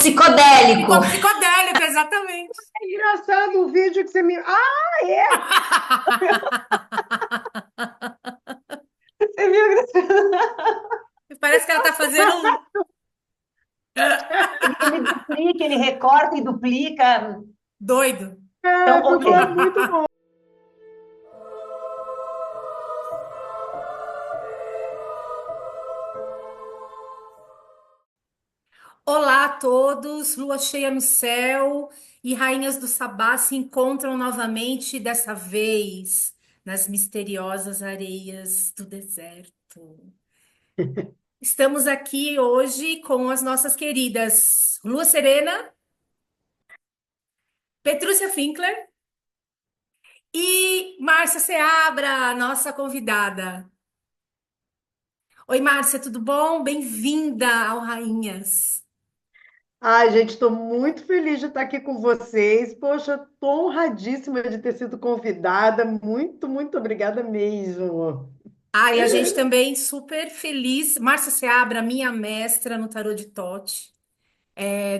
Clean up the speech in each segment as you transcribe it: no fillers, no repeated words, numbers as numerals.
psicodélico. Ficou psicodélico, exatamente. É engraçado o vídeo que você me. Ah, é! Você viu, Graciela? Parece que ela tá fazendo um. Ele duplica, ele recorta e duplica. Doido. Então, É, ok. ficou muito bom. Olá a todos, lua cheia no céu e rainhas do Sabá se encontram novamente, dessa vez nas misteriosas areias do deserto. Estamos aqui hoje com as nossas queridas Lua Serena, Petrúcia Finkler e Márcia Seabra, nossa convidada. Oi, Márcia, tudo bom? Bem-vinda ao Rainhas. Ai, gente, estou muito feliz de estar aqui com vocês. Poxa, estou honradíssima de ter sido convidada. Muito, muito obrigada mesmo. Ah, e a gente também super feliz. Márcia Seabra, minha mestra no tarô de Tote,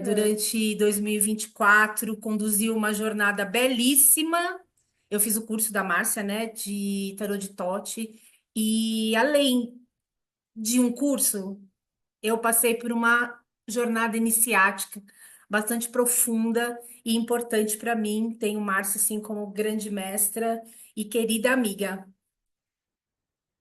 durante 2024, conduziu uma jornada belíssima. Eu fiz o curso da Márcia, né, de tarô de Tote, e além de um curso, eu passei por uma jornada iniciática bastante profunda e importante para mim. Tenho Márcia assim como grande mestra e querida amiga.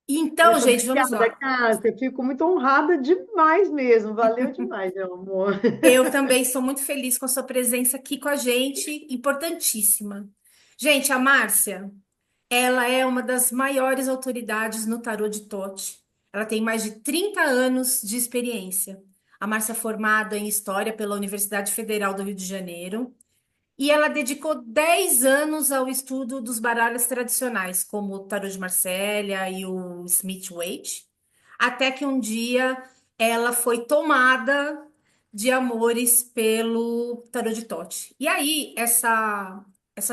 Então, Poxa, gente, vamos obrigada, lá. Cássia. Fico muito honrada demais mesmo. Valeu demais, meu amor. Eu também sou muito feliz com a sua presença aqui com a gente, importantíssima. Gente, a Márcia, ela é uma das maiores autoridades no tarô de Tote. Ela tem mais de 30 anos de experiência. A Márcia é formada em História pela Universidade Federal do Rio de Janeiro e ela dedicou 10 anos ao estudo dos baralhos tradicionais, como o tarô de Marsella e o Smith-Waite, até que um dia ela foi tomada de amores pelo tarô de Tote. E aí, essa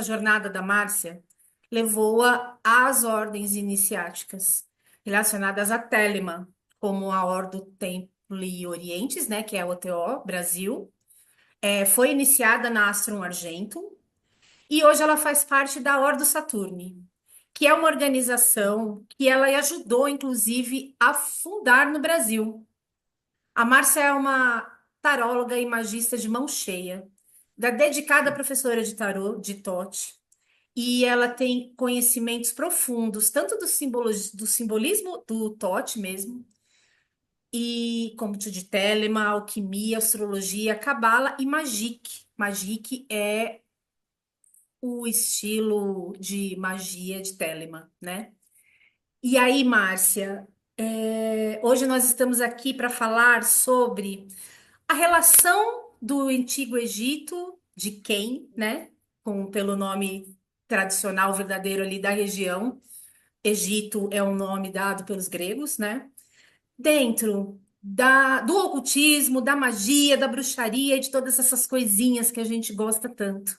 jornada da Márcia levou-a às ordens iniciáticas relacionadas a Telemann, como a Ordo Templi Orientis, né, que é a OTO Brasil. Foi iniciada na Astrum Argento e hoje ela faz parte da Ordo Saturni, que é uma organização que ela ajudou, inclusive, a fundar no Brasil. A Márcia é uma taróloga e magista de mão cheia, dedicada professora de tarô, de Tote, e ela tem conhecimentos profundos, tanto do simbolismo do Tote mesmo, e como de Telemann, alquimia, astrologia, cabala e magic. Magic é o estilo de magia de Telemann, né? E aí, Márcia, hoje nós estamos aqui para falar sobre a relação do Antigo Egito, de quem, né? Pelo nome tradicional verdadeiro ali da região. Egito é um nome dado pelos gregos, né? Dentro do ocultismo, da magia, da bruxaria e de todas essas coisinhas que a gente gosta tanto.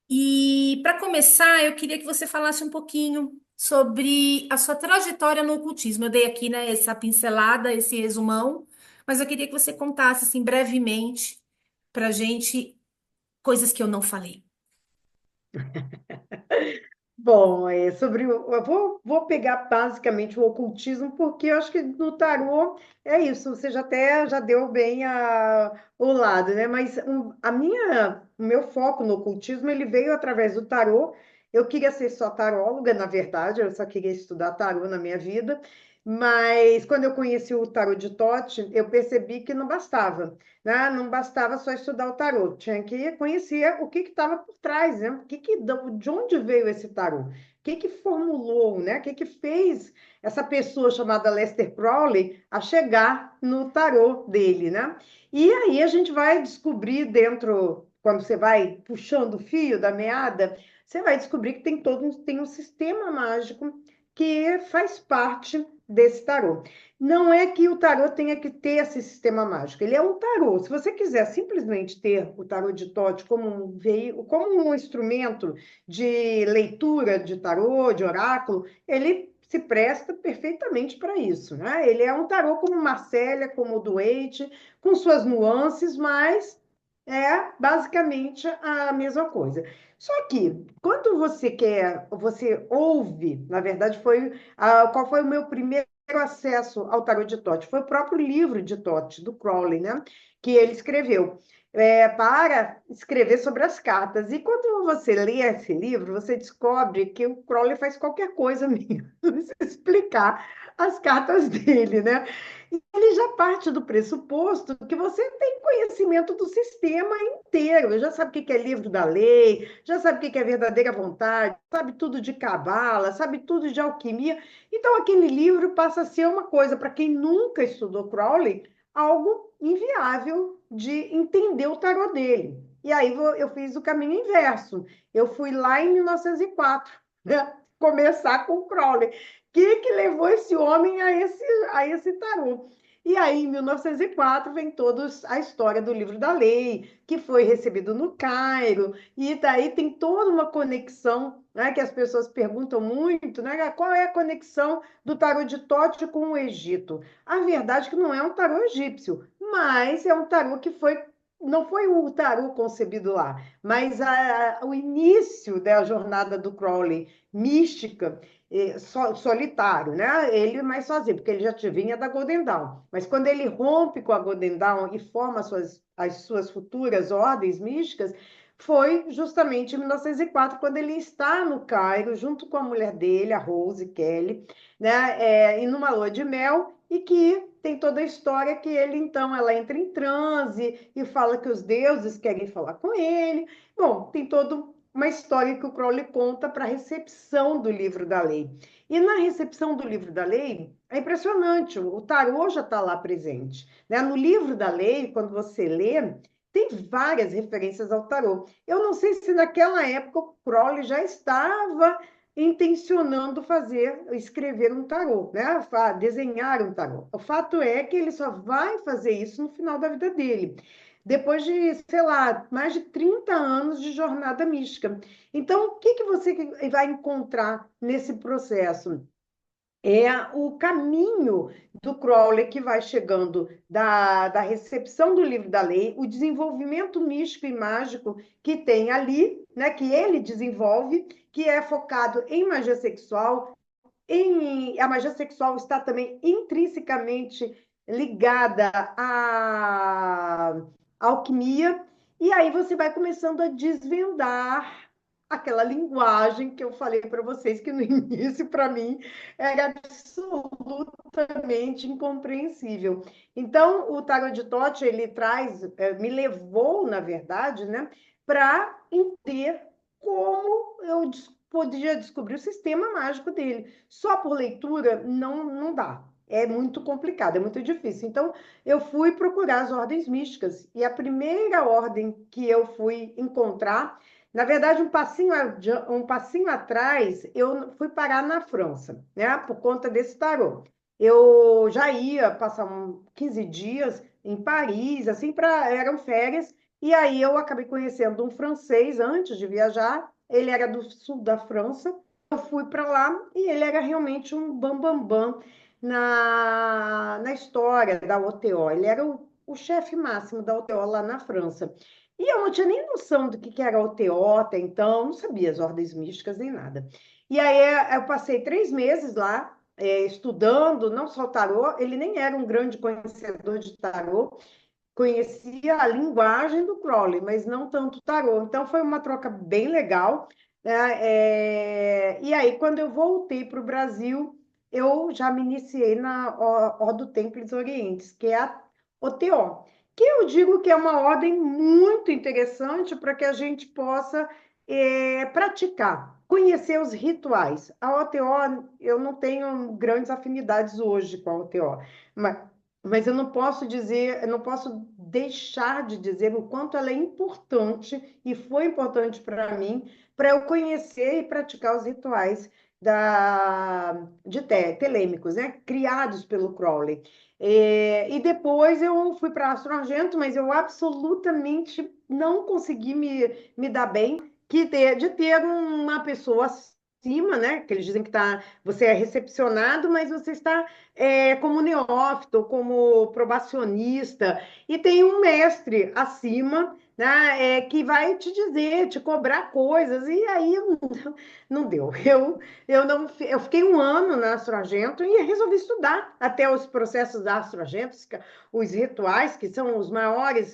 E para começar, eu queria que você falasse um pouquinho sobre a sua trajetória no ocultismo. Eu dei aqui, né, essa pincelada, esse resumão, mas eu queria que você contasse assim brevemente para gente coisas que eu não falei. Bom, eu vou pegar basicamente o ocultismo, porque eu acho que no tarô é isso, você já deu bem o lado, né? Mas o meu foco no ocultismo, ele veio através do tarô. Eu queria ser só taróloga, na verdade, eu só queria estudar tarô na minha vida, mas quando eu conheci o tarô de Tote, eu percebi que não bastava, né? Não bastava só estudar o tarô, tinha que conhecer o que estava por trás, né? De onde veio esse tarô? O que formulou, né? O que fez essa pessoa chamada Lester Crowley a chegar no tarô dele, né? E aí a gente vai descobrir dentro, quando você vai puxando o fio da meada, você vai descobrir que tem um sistema mágico que faz parte desse tarô. Não é que o tarô tenha que ter esse sistema mágico, ele é um tarô. Se você quiser simplesmente ter o tarô de Tote como um veio, como um instrumento de leitura de tarô, de oráculo, ele se presta perfeitamente para isso, né? Ele é um tarô como Marcélia, como o do Waite, com suas nuances, mas É basicamente a mesma coisa. Só que quando você ouve, na verdade, qual foi o meu primeiro acesso ao tarot de Tote? Foi o próprio livro de Tote, do Crowley, né? Que ele escreveu, para escrever sobre as cartas. E quando você lê esse livro, você descobre que o Crowley faz qualquer coisa mesmo, explicar as cartas dele, né? Ele já parte do pressuposto que você tem conhecimento do sistema inteiro, já sabe o que é livro da lei, já sabe o que é verdadeira vontade, sabe tudo de cabala, sabe tudo de alquimia. Então, aquele livro passa a ser uma coisa, para quem nunca estudou Crowley, algo inviável de entender o tarô dele. E aí eu fiz o caminho inverso. Eu fui lá em 1904, né? Começar com o Crowley. O que levou esse homem a esse tarô? E aí, em 1904, vem toda a história do livro da lei, que foi recebido no Cairo, e daí tem toda uma conexão, né, que as pessoas perguntam muito, né, qual é a conexão do tarô de Tote com o Egito? A verdade é que não é um tarô egípcio, mas é um tarô que não foi o tarô concebido lá, mas o início da jornada do Crowley mística, solitário, né? Ele mais sozinho, porque ele já vinha da Golden Dawn. Mas quando ele rompe com a Golden Dawn e forma as suas futuras ordens místicas, foi justamente em 1904, quando ele está no Cairo, junto com a mulher dele, a Rose Kelly, né? E numa lua de mel, e que tem toda a história que ele, então, ela entra em transe e fala que os deuses querem falar com ele. Bom, tem todo uma história que o Crowley conta para a recepção do livro da lei. E na recepção do livro da lei, é impressionante, o tarô já está lá presente, né? No livro da lei, quando você lê, tem várias referências ao tarô. Eu não sei se naquela época o Crowley já estava intencionando escrever um tarô, né? Desenhar um tarô. O fato é que ele só vai fazer isso no final da vida dele, depois de, sei lá, mais de 30 anos de jornada mística. Então, o que você vai encontrar nesse processo? É o caminho do Crowley que vai chegando da recepção do livro da lei, o desenvolvimento místico e mágico que tem ali, né, que ele desenvolve, que é focado em magia sexual. A magia sexual está também intrinsecamente ligada à alquimia, e aí você vai começando a desvendar aquela linguagem que eu falei para vocês, que no início, para mim, era absolutamente incompreensível. Então, o Tarot de Tote, ele me levou, na verdade, né, para entender como eu podia descobrir o sistema mágico dele. Só por leitura não dá. É muito complicado, é muito difícil. Então, eu fui procurar as ordens místicas. E a primeira ordem que eu fui encontrar, na verdade, um passinho atrás, eu fui parar na França, né? Por conta desse tarô. Eu já ia passar 15 dias em Paris, assim, eram férias, e aí eu acabei conhecendo um francês antes de viajar. Ele era do sul da França. Eu fui para lá e ele era realmente um bambambam na história da OTO. Ele era o chefe máximo da OTO lá na França. E eu não tinha nem noção do que era a OTO até então, não sabia as ordens místicas nem nada. E aí eu passei 3 meses lá, estudando, não só tarô, ele nem era um grande conhecedor de tarô, conhecia a linguagem do Crowley, mas não tanto o tarô. Então foi uma troca bem legal, né? E aí, quando eu voltei para o Brasil, eu já me iniciei na Ordo Templis Orientes, que é a OTO, que eu digo que é uma ordem muito interessante para que a gente possa praticar, conhecer os rituais. A OTO, eu não tenho grandes afinidades hoje com a OTO, mas eu não posso deixar de dizer o quanto ela é importante e foi importante para mim, para eu conhecer e praticar os rituais telêmicos, né? Criados pelo Crowley. E depois eu fui para Astro Argento, mas eu absolutamente não consegui me dar bem de ter uma pessoa acima, né? Que eles dizem que você é recepcionado, mas você está como neófito, como probacionista, e tem um mestre acima, né, que vai te dizer, te cobrar coisas, e aí não deu. Eu, não, eu fiquei um ano na Astro Argento e resolvi estudar até os processos da Astro Argento, os rituais, que são os maiores,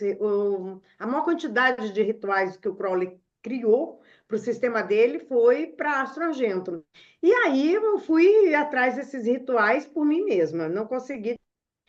a maior quantidade de rituais que o Crowley criou para o sistema dele foi para a Astro Argento. E aí eu fui atrás desses rituais por mim mesma, não consegui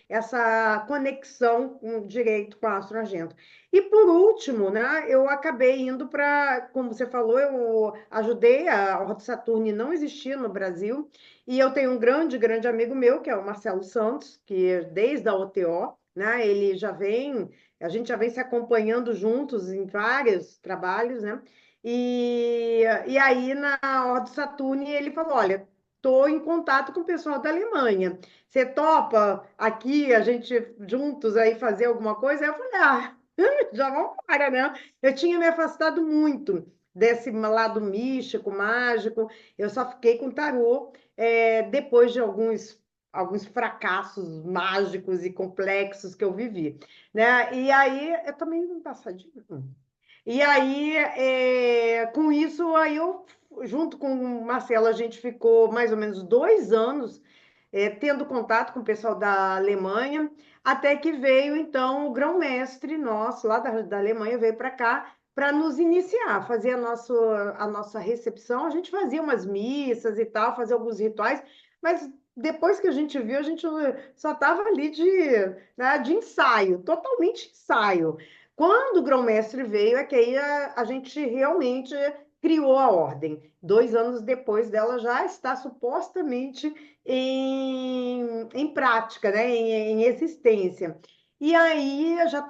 essa conexão direito com a Astro Argento. E por último, né, eu acabei indo para, como você falou, eu ajudei a Ordo Saturni não existir no Brasil, e eu tenho um grande, grande amigo meu, que é o Marcelo Santos, que desde a OTO, né, ele já vem, a gente já vem se acompanhando juntos em vários trabalhos, né? E aí na Ordo Saturni ele falou, olha, estou em contato com o pessoal da Alemanha. Você topa aqui, a gente juntos aí fazer alguma coisa? Aí eu falei, ah, já vamos para, né? Eu tinha me afastado muito desse lado místico, mágico, eu só fiquei com tarô depois de alguns fracassos mágicos e complexos que eu vivi, né? E aí, eu também passadinho. E aí, com isso, aí eu, junto com o Marcelo, a gente ficou mais ou menos 2 anos tendo contato com o pessoal da Alemanha, até que veio, então, o grão-mestre nosso, lá da Alemanha, veio para cá para nos iniciar, fazer a nossa recepção. A gente fazia umas missas e tal, fazia alguns rituais, mas depois que a gente viu, a gente só estava ali né, de ensaio, totalmente ensaio. Quando o grão-mestre veio, é que aí a gente realmente criou a ordem. 2 anos depois dela já está supostamente em prática, né? Em existência. E aí já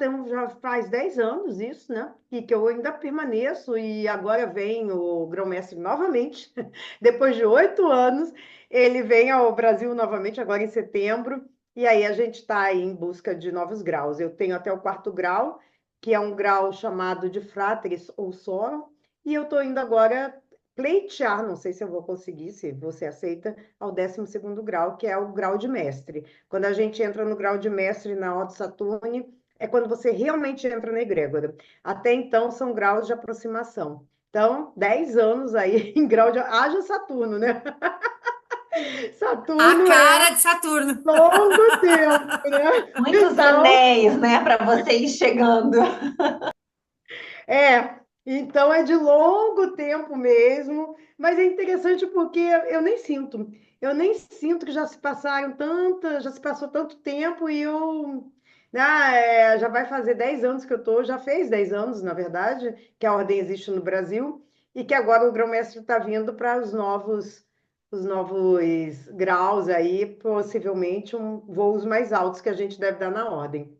faz 10 anos isso, né? E que eu ainda permaneço, e agora vem o grão-mestre novamente, depois de 8 anos, ele vem ao Brasil novamente, agora em setembro, e aí a gente está em busca de novos graus. Eu tenho até o 4º grau, que é um grau chamado de Fratres ou Sorum, e eu estou indo agora pleitear, não sei se eu vou conseguir, se você aceita, ao 12º grau, que é o grau de mestre. Quando a gente entra no grau de mestre na Otto Saturni, é quando você realmente entra na egrégora. Até então, são graus de aproximação. Então, 10 anos aí em grau de... Haja Saturno, né? A Saturno é cara de Saturno. longo tempo, né? Muitos Então, anéis, né, para você ir chegando. então é de longo tempo mesmo, mas é interessante porque eu nem sinto que já se passou tanto tempo e já vai fazer 10 anos que eu tô, já fez 10 anos, na verdade, que a ordem existe no Brasil e que agora o grão-mestre está vindo para os novos graus aí, possivelmente voos mais altos que a gente deve dar na ordem.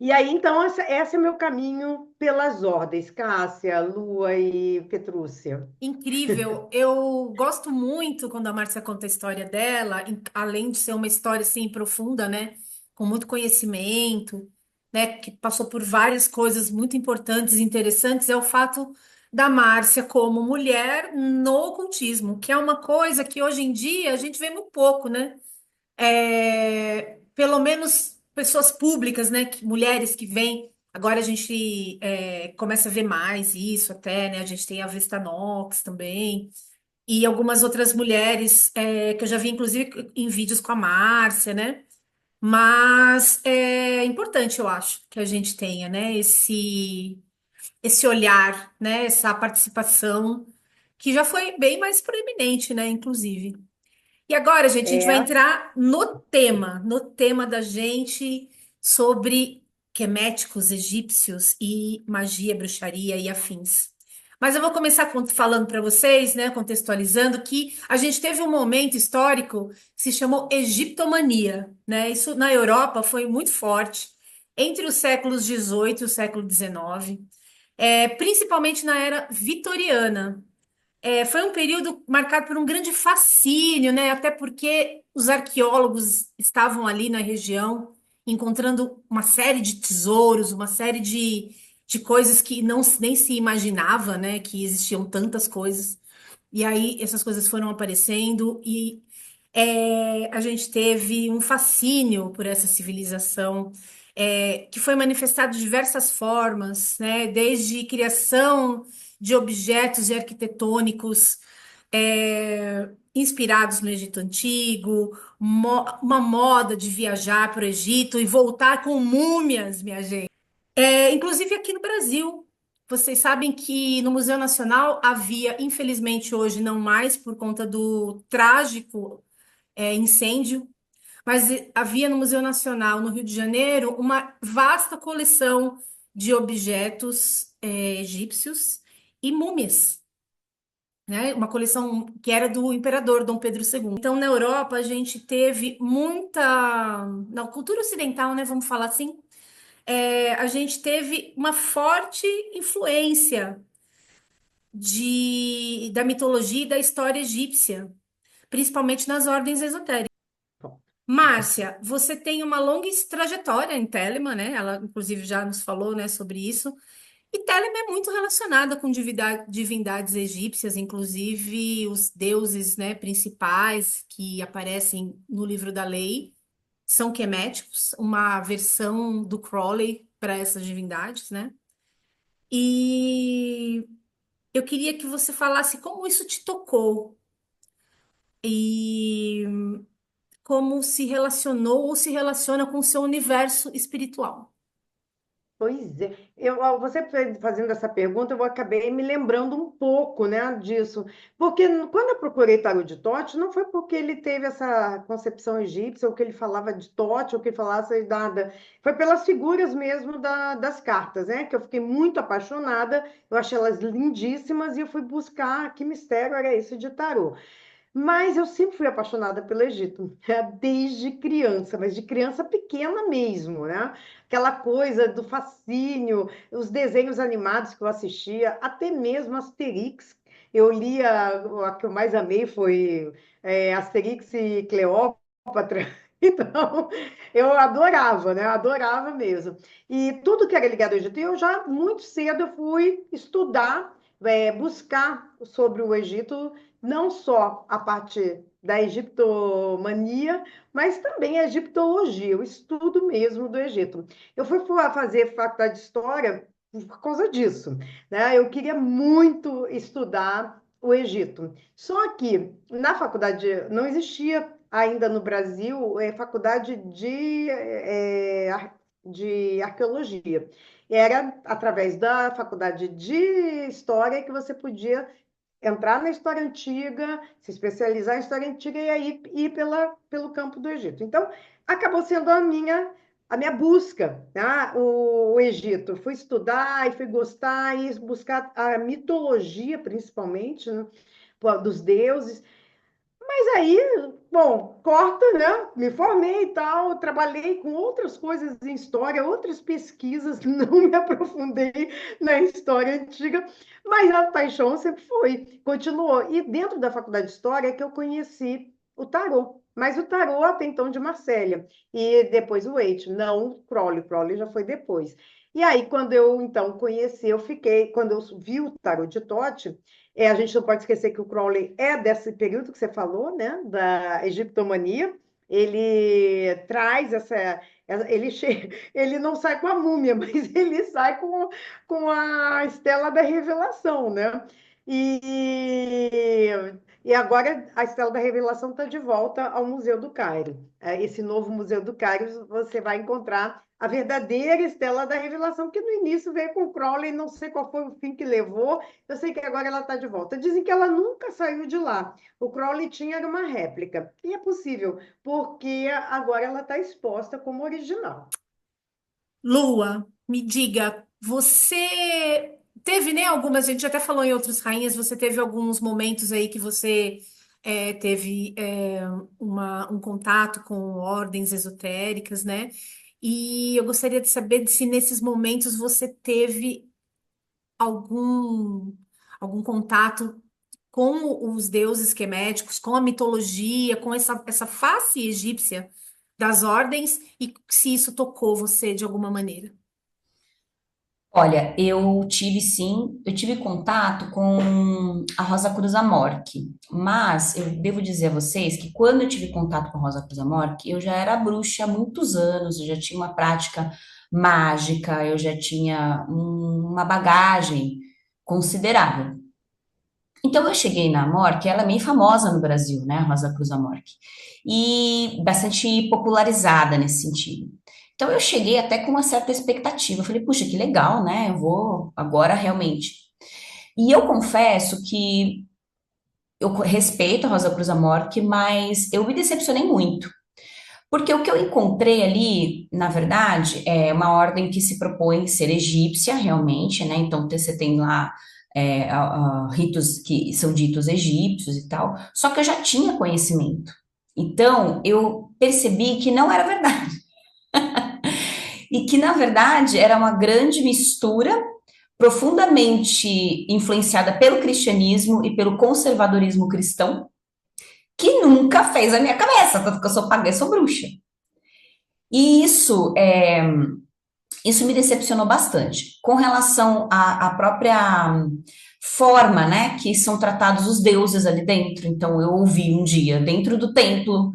E aí, então, esse é meu caminho pelas ordens, Cássia, Lua e Petrúcia. Incrível. Eu gosto muito quando a Márcia conta a história dela, além de ser uma história assim profunda, né, com muito conhecimento, né, que passou por várias coisas muito importantes e interessantes, é o fato da Márcia como mulher no ocultismo, que é uma coisa que hoje em dia a gente vê muito pouco, né? Pelo menos pessoas públicas, né? Mulheres que vêm. Agora a gente começa a ver mais isso até, né? A gente tem a Vesta Nox também. E algumas outras mulheres que eu já vi, inclusive, em vídeos com a Márcia, né? Mas é importante, eu acho, que a gente tenha, né? Esse olhar, né? Essa participação, que já foi bem mais proeminente, né? Inclusive. E agora, gente, a gente vai É, entrar no tema da gente sobre queméticos egípcios e magia, bruxaria e afins. Mas eu vou começar falando para vocês, né, contextualizando que a gente teve um momento histórico que se chamou Egiptomania, né? Isso na Europa foi muito forte entre os séculos XVIII e o século XIX, principalmente na era vitoriana. Foi um período marcado por um grande fascínio, né? Até porque os arqueólogos estavam ali na região encontrando uma série de tesouros, uma série de coisas que não nem se imaginava, né? Que existiam tantas coisas. E aí essas coisas foram aparecendo e a gente teve um fascínio por essa civilização. que foi manifestado de diversas formas, né? Desde criação de objetos arquitetônicos inspirados no Egito Antigo, uma moda de viajar para o Egito e voltar com múmias, minha gente. Inclusive aqui no Brasil. Vocês sabem que no Museu Nacional havia, infelizmente hoje não mais, por conta do trágico incêndio, mas havia no Museu Nacional, no Rio de Janeiro, uma vasta coleção de objetos egípcios e múmias, né? Uma coleção que era do imperador Dom Pedro II. Então, na Europa, a gente teve muita, na cultura ocidental, né, vamos falar assim, a gente teve uma forte influência da mitologia e da história egípcia, principalmente nas ordens esotéricas. Bom, Márcia, você tem uma longa trajetória em Telema, né? Ela, inclusive, já nos falou, né, sobre isso. E Telema é muito relacionada com divindades egípcias, inclusive os deuses, né, principais que aparecem no livro da lei são queméticos, uma versão do Crowley para essas divindades, né? E eu queria que você falasse como isso te tocou e como se relacionou ou se relaciona com o seu universo espiritual. pois é, você fazendo essa pergunta, eu acabei me lembrando um pouco, né, disso, porque quando eu procurei Tarot de Tote, não foi porque ele teve essa concepção egípcia, ou que ele falava de Tote, ou que ele falasse nada, foi pelas figuras mesmo das cartas, né, que eu fiquei muito apaixonada, eu achei elas lindíssimas, e eu fui buscar que mistério era esse de Tarot. Mas eu sempre fui apaixonada pelo Egito, desde criança, mas de criança pequena mesmo, né? Aquela coisa do fascínio, os desenhos animados que eu assistia, até mesmo Asterix. Eu lia, a que eu mais amei foi Asterix e Cleópatra. Então, eu adorava, né? Eu adorava mesmo. E tudo que era ligado ao Egito, eu já muito cedo eu fui estudar, buscar sobre o Egito não só a parte da egiptomania, mas também a egiptologia, o estudo mesmo do Egito. Eu fui fazer faculdade de História por causa disso, né? Eu queria muito estudar o Egito. Só que na faculdade não existia ainda no Brasil faculdade de arqueologia. Era através da faculdade de História que você podia entrar na história antiga, se especializar em história antiga e aí ir pelo campo do Egito. Então, acabou sendo a minha busca, né? O Egito. Fui estudar e fui gostar e buscar a mitologia, principalmente, né? Dos deuses. Mas aí, bom, corta, né? Me formei e tal, trabalhei com outras coisas em história, outras pesquisas, não me aprofundei na história antiga, mas a paixão sempre foi, continuou. E dentro da faculdade de História é que eu conheci o tarô, mas o tarô até então de Marsella, e depois o Waite, não o Crowley, o Crowley já foi depois. E aí, quando eu então conheci, eu fiquei, quando eu vi o tarô de Tote, a gente não pode esquecer que o Crowley é desse período que você falou, né, da egiptomania. Ele traz ele não sai com a múmia, mas ele sai com a Estela da Revelação, né? E, e agora a Estela da Revelação está de volta ao Museu do Cairo. Esse novo Museu do Cairo, você vai encontrar a verdadeira Estela da Revelação, que no início veio com o Crowley, não sei qual foi o fim que levou, eu sei que agora ela está de volta. Dizem que ela nunca saiu de lá. O Crowley tinha uma réplica. E é possível, porque agora ela está exposta como original. Lua, me diga, você teve, né, algumas, a gente até falou em outros rainhas, você teve alguns momentos aí que você teve um contato com ordens esotéricas, né? E eu gostaria de saber se nesses momentos você teve algum, algum contato com os deuses queméticos, com a mitologia, com essa face egípcia das ordens, e se isso tocou você de alguma maneira. Olha, eu tive sim, eu tive contato com a Rosa Cruz Amorque, mas eu devo dizer a vocês que quando eu tive contato com a Rosa Cruz Amorque, eu já era bruxa há muitos anos, eu já tinha uma prática mágica, eu já tinha uma bagagem considerável. Então eu cheguei na Amorque, ela é bem famosa no Brasil, né, a Rosa Cruz Amorque, e bastante popularizada nesse sentido. Então eu cheguei até com uma certa expectativa. Eu falei, puxa, que legal, né? Eu vou agora realmente. E eu confesso que eu respeito a Rosa Cruz Amorque, mas eu me decepcionei muito. Porque o que eu encontrei ali, na verdade, é uma ordem que se propõe ser egípcia, realmente, né? Então você tem lá ritos que são ditos egípcios e tal, só que eu já tinha conhecimento. Então eu percebi que não era verdade. E que, na verdade, era uma grande mistura, profundamente influenciada pelo cristianismo e pelo conservadorismo cristão, que nunca fez a minha cabeça, tanto que eu sou pagã, sou bruxa. E isso me decepcionou bastante. Com relação à própria forma, né, que são tratados os deuses ali dentro. Então, eu ouvi um dia, dentro do templo,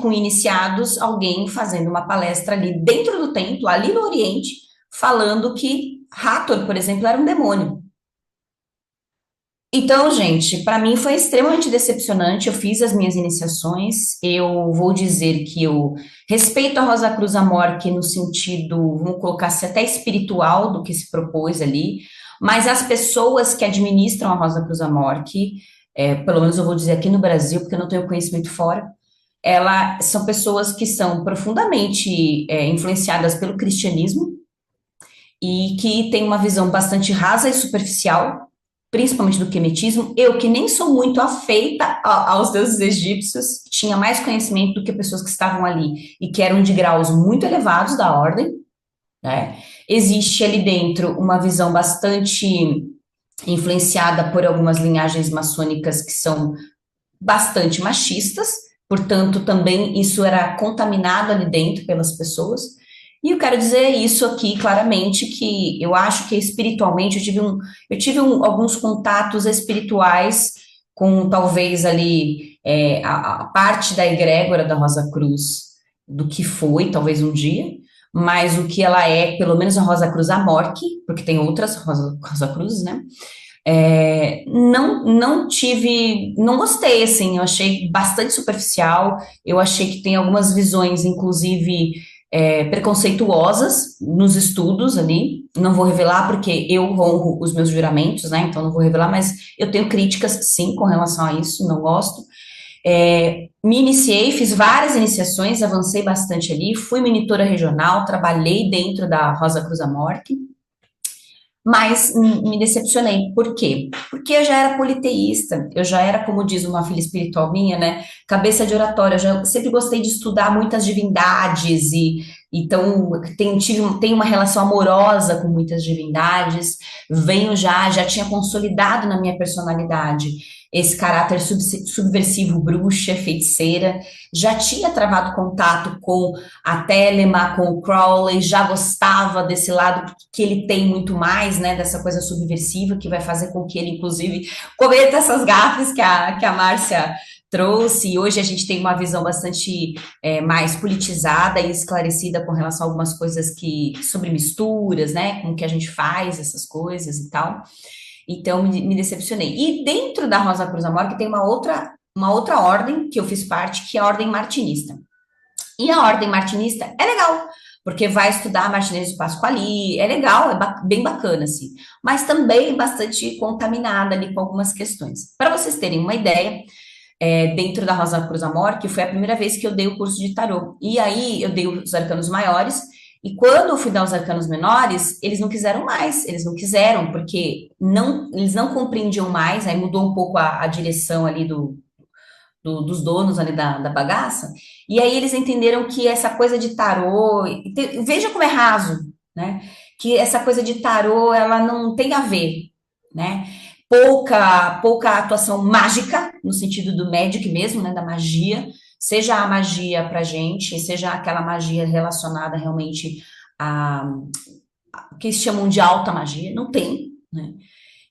com iniciados, alguém fazendo uma palestra ali dentro do templo, ali no Oriente, falando que Hathor, por exemplo, era um demônio. Então, gente, para mim foi extremamente decepcionante. Eu fiz as minhas iniciações. Eu vou dizer que eu respeito a Rosa Cruz Amorque no sentido, vamos colocar assim, até espiritual do que se propôs ali, mas as pessoas que administram a Rosa Cruz Amorque, pelo menos eu vou dizer aqui no Brasil, porque eu não tenho conhecimento fora, são pessoas que são profundamente influenciadas pelo cristianismo e que têm uma visão bastante rasa e superficial, principalmente do quemetismo. Eu, que nem sou muito afeita aos deuses egípcios, tinha mais conhecimento do que pessoas que estavam ali e que eram de graus muito elevados da ordem, né? Existe ali dentro uma visão bastante influenciada por algumas linhagens maçônicas que são bastante machistas, portanto, também isso era contaminado ali dentro pelas pessoas. E eu quero dizer isso aqui claramente, que eu acho que espiritualmente alguns contatos espirituais com talvez ali a parte da egrégora da Rosa Cruz, do que foi, talvez um dia, mas o que ela é, pelo menos a Rosa Cruz Amorque, porque tem outras Rosa Cruzes, né? Não tive, não gostei, assim, eu achei bastante superficial, eu achei que tem algumas visões, inclusive, preconceituosas nos estudos ali, não vou revelar porque eu honro os meus juramentos, né, então não vou revelar, mas eu tenho críticas, sim, com relação a isso, não gosto. Me iniciei, fiz várias iniciações, avancei bastante ali, fui monitora regional, trabalhei dentro da Rosa Cruz Amorque, mas me decepcionei. Por quê? Porque eu já era politeísta, eu já era, como diz uma filha espiritual minha, né, cabeça de oratória, eu já sempre gostei de estudar muitas divindades, e então tenho uma relação amorosa com muitas divindades, já tinha consolidado na minha personalidade esse caráter subversivo, bruxa, feiticeira, já tinha travado contato com a Telema, com o Crowley, já gostava desse lado que ele tem muito mais, né, dessa coisa subversiva, que vai fazer com que ele, inclusive, cometa essas gafes que a Márcia trouxe, e hoje a gente tem uma visão bastante mais politizada e esclarecida com relação a algumas coisas sobre misturas, né, como que a gente faz essas coisas e tal. Então, me decepcionei. E dentro da Rosa Cruz Amor, que tem uma outra ordem que eu fiz parte, que é a Ordem Martinista. E a Ordem Martinista é legal, porque vai estudar Martinez de Pasquali, é legal, bem bacana, assim. Mas também bastante contaminada ali com algumas questões. Para vocês terem uma ideia, dentro da Rosa Cruz Amor, que foi a primeira vez que eu dei o curso de tarô. E aí eu dei os arcanos maiores, e quando eu fui dar os arcanos menores, eles não quiseram mais, eles não quiseram, porque eles não compreendiam mais, aí mudou um pouco a direção ali dos donos ali da bagaça, e aí eles entenderam que essa coisa de tarô, veja como é raso, né? Que essa coisa de tarô, ela não tem a ver, né? Pouca atuação mágica, no sentido do magic mesmo, né? Da magia, seja a magia pra gente, seja aquela magia relacionada realmente a que eles chamam de alta magia, não tem, né?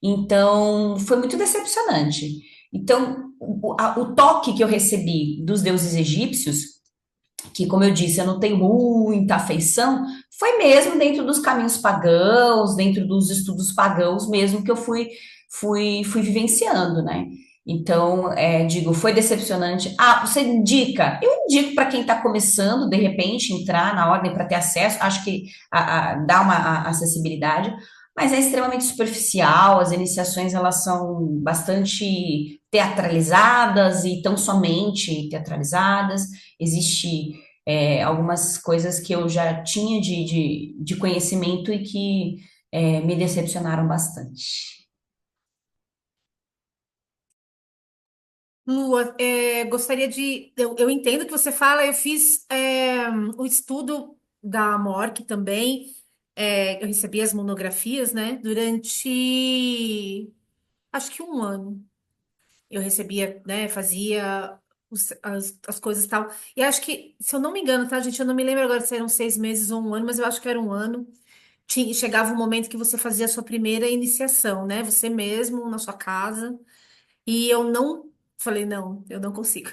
Então, foi muito decepcionante. Então, o toque que eu recebi dos deuses egípcios, que, como eu disse, eu não tenho muita afeição, foi mesmo dentro dos caminhos pagãos, dentro dos estudos pagãos mesmo que eu fui vivenciando, né? Então, digo, foi decepcionante. Ah, você indica? Eu indico para quem está começando, de repente, entrar na ordem para ter acesso, acho que dá uma acessibilidade, mas é extremamente superficial, as iniciações elas são bastante teatralizadas e tão somente teatralizadas. Existe algumas coisas que eu já tinha de conhecimento e que me decepcionaram bastante. Lua, gostaria de. Eu entendo o que você fala, eu fiz o estudo da MORC também, eu recebi as monografias, né, durante acho que um ano. Eu recebia, né, fazia as coisas e tal. E acho que, se eu não me engano, tá, gente, eu não me lembro agora se eram 6 meses ou um ano, mas eu acho que era um ano. Chegava o momento que você fazia a sua primeira iniciação, né, você mesmo, na sua casa. E eu não falei, não, eu não consigo.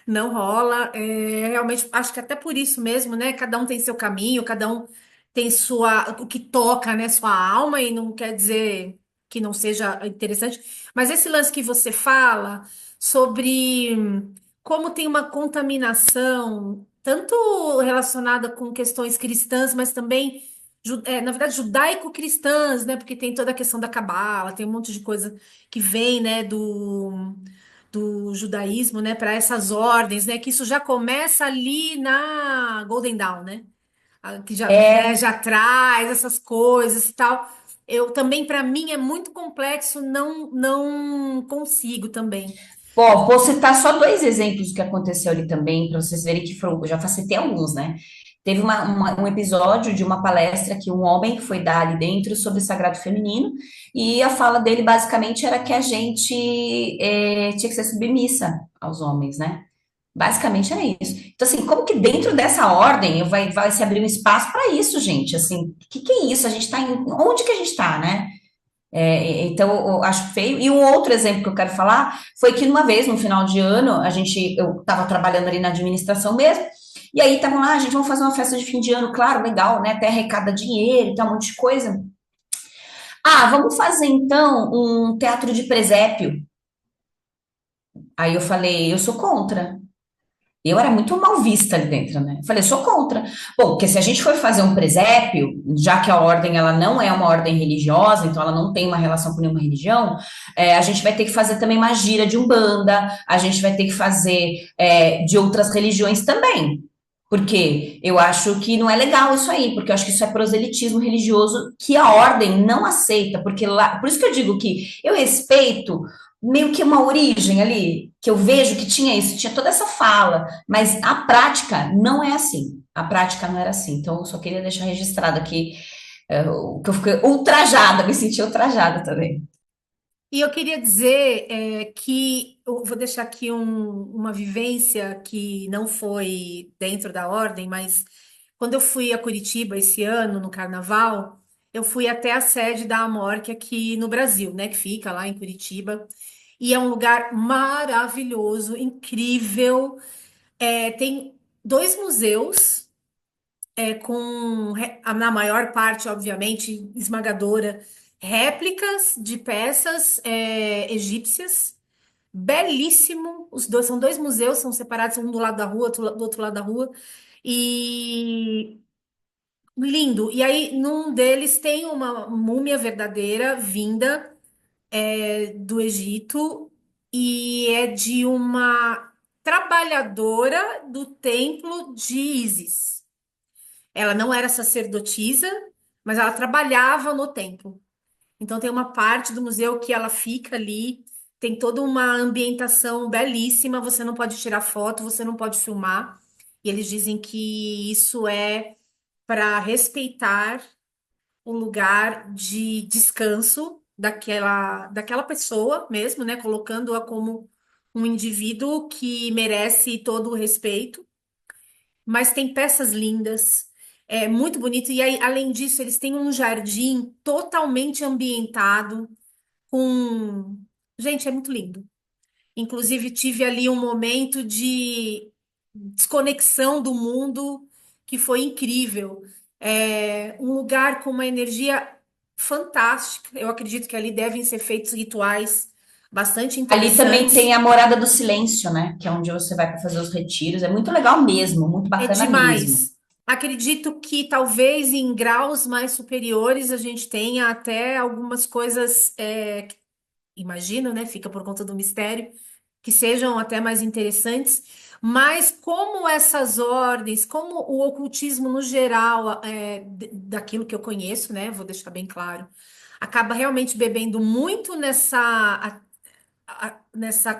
Não rola. Realmente, acho que até por isso mesmo, né? Cada um tem seu caminho, cada um tem o que toca, né? Sua alma, e não quer dizer que não seja interessante. Mas esse lance que você fala sobre como tem uma contaminação, tanto relacionada com questões cristãs, mas também, na verdade, judaico-cristãs, né? Porque tem toda a questão da cabala, tem um monte de coisa que vem, né, do judaísmo, né, para essas ordens, né, que isso já começa ali na Golden Dawn, né, que já, né, É, já traz essas coisas e tal. Eu também, para mim, é muito complexo, não consigo também. bom, vou citar só dois exemplos do que aconteceu ali também, para vocês verem que foram, eu já facilitei alguns, né? Teve um episódio de uma palestra que um homem foi dar ali dentro sobre sagrado feminino, e a fala dele basicamente era que a gente tinha que ser submissa aos homens, né? Basicamente era isso. Então, assim, como que dentro dessa ordem vai se abrir um espaço para isso, gente? Assim, o que é isso? A gente está em. Onde que a gente está, né? Então, eu acho feio. E um outro exemplo que eu quero falar foi que uma vez, no final de ano, eu estava trabalhando ali na administração mesmo, e aí estavam lá, a gente, vamos fazer uma festa de fim de ano, claro, legal, né? Até arrecada dinheiro e tal, um monte de coisa. Ah, vamos fazer então um teatro de presépio. Aí eu falei, eu sou contra. Eu era muito mal vista ali dentro, né? Eu falei, sou contra. Bom, porque se a gente for fazer um presépio, já que a ordem ela não é uma ordem religiosa, então ela não tem uma relação com nenhuma religião, a gente vai ter que fazer também uma gira de Umbanda, a gente vai ter que fazer de outras religiões também. Porque eu acho que não é legal isso aí, porque eu acho que isso é proselitismo religioso que a ordem não aceita, porque lá, por isso que eu digo que eu respeito meio que uma origem ali, que eu vejo que tinha isso, tinha toda essa fala, mas a prática não é assim. A prática não era assim. Então, eu só queria deixar registrado aqui que eu fiquei ultrajada, me senti ultrajada também. E eu queria dizer que eu vou deixar aqui uma vivência que não foi dentro da ordem, mas quando eu fui a Curitiba esse ano, no Carnaval, eu fui até a sede da Amorque aqui no Brasil, né? Que fica lá em Curitiba. E é um lugar maravilhoso, incrível. Tem dois museus, na maior parte, obviamente, esmagadora, réplicas de peças egípcias. Belíssimo. Os dois são dois museus, são separados, um do lado da rua, outro do outro lado da rua. E lindo. E aí, num deles tem uma múmia verdadeira vinda do Egito e é de uma trabalhadora do templo de Ísis. Ela não era sacerdotisa, mas ela trabalhava no templo. Então tem uma parte do museu que ela fica ali, tem toda uma ambientação belíssima, você não pode tirar foto, você não pode filmar. E eles dizem que isso é para respeitar o lugar de descanso daquela pessoa mesmo, né? Colocando-a como um indivíduo que merece todo o respeito. Mas tem peças lindas. É muito bonito. E aí, além disso, eles têm um jardim totalmente ambientado com. Gente, é muito lindo. Inclusive, tive ali um momento de desconexão do mundo que foi incrível. É um lugar com uma energia fantástica. Eu acredito que ali devem ser feitos rituais bastante Ali também tem interessantes. a Morada do Silêncio, né? Que é onde você vai para fazer os retiros. É muito legal mesmo, muito É bacana mesmo. demais. Acredito que talvez em graus mais superiores a gente tenha até algumas coisas, imagino, né? Fica por conta do mistério, que sejam até mais interessantes. Mas como essas ordens, como o ocultismo no geral, daquilo que eu conheço, né? Vou deixar bem claro, acaba realmente bebendo muito nessa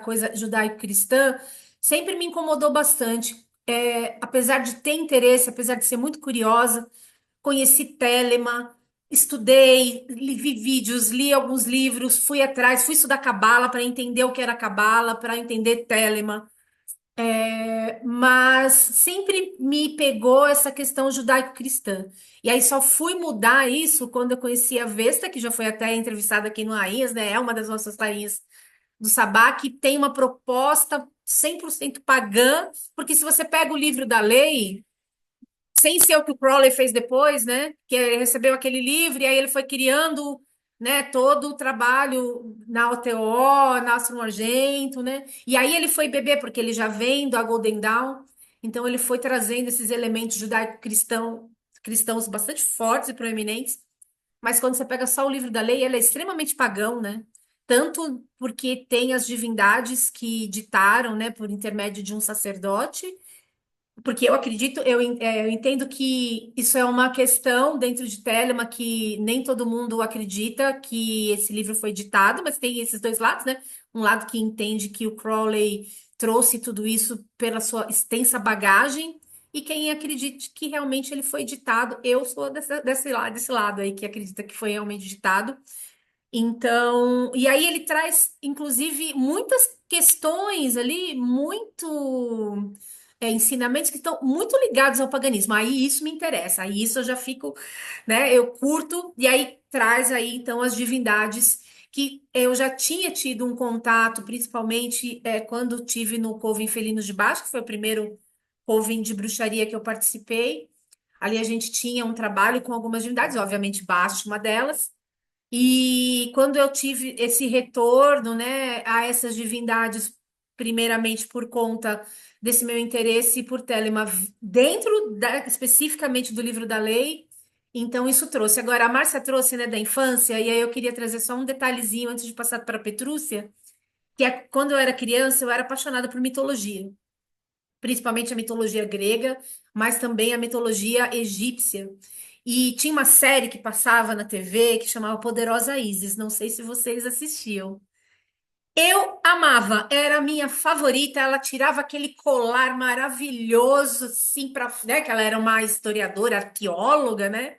coisa judaico-cristã, sempre me incomodou bastante. Apesar de ter interesse, apesar de ser muito curiosa, conheci Telema, estudei, vi vídeos, li alguns livros, fui atrás, fui estudar Cabala para entender o que era Cabala, para entender Telema. Mas sempre me pegou essa questão judaico-cristã. E aí só fui mudar isso quando eu conheci a Vesta, que já foi até entrevistada aqui no Rainhas, né? É uma das nossas rainhas do Sabá, que tem uma proposta 100% pagã, porque se você pega o livro da lei, sem ser o que o Crowley fez depois, né? Que ele recebeu aquele livro e aí ele foi criando, né, todo o trabalho na OTO, na Astro Argento, né? E aí ele foi beber, porque ele já vem da Golden Dawn, então ele foi trazendo esses elementos cristãos bastante fortes e proeminentes, mas quando você pega só o livro da lei, ele é extremamente pagão, né? Tanto porque tem as divindades que ditaram, né, por intermédio de um sacerdote, porque eu acredito, eu entendo que isso é uma questão dentro de Telema que nem todo mundo acredita que esse livro foi ditado, mas tem esses dois lados, né? Um lado que entende que o Crowley trouxe tudo isso pela sua extensa bagagem, e quem acredita que realmente ele foi ditado. Eu sou desse lado aí que acredita que foi realmente ditado. Então, e aí ele traz, inclusive, muitas questões ali, ensinamentos que estão muito ligados ao paganismo. Aí isso me interessa, aí isso eu já fico, né? Eu curto, e aí traz aí então as divindades que eu já tinha tido um contato, principalmente quando tive no Coven Felinos de Baixo, que foi o primeiro Coven de bruxaria que eu participei. Ali a gente tinha um trabalho com algumas divindades, obviamente Baixo, uma delas. E quando eu tive esse retorno, né, a essas divindades, primeiramente por conta desse meu interesse por Telema, especificamente do livro da lei, então isso trouxe. Agora, a Márcia trouxe, né, da infância, e aí eu queria trazer só um detalhezinho antes de passar para a Petrúcia, que é quando eu era criança, eu era apaixonada por mitologia, principalmente a mitologia grega, mas também a mitologia egípcia. E tinha uma série que passava na TV que chamava Poderosa Isis. Não sei se vocês assistiam. Eu amava, era a minha favorita. Ela tirava aquele colar maravilhoso, assim, né? Que ela era uma historiadora, arqueóloga, né?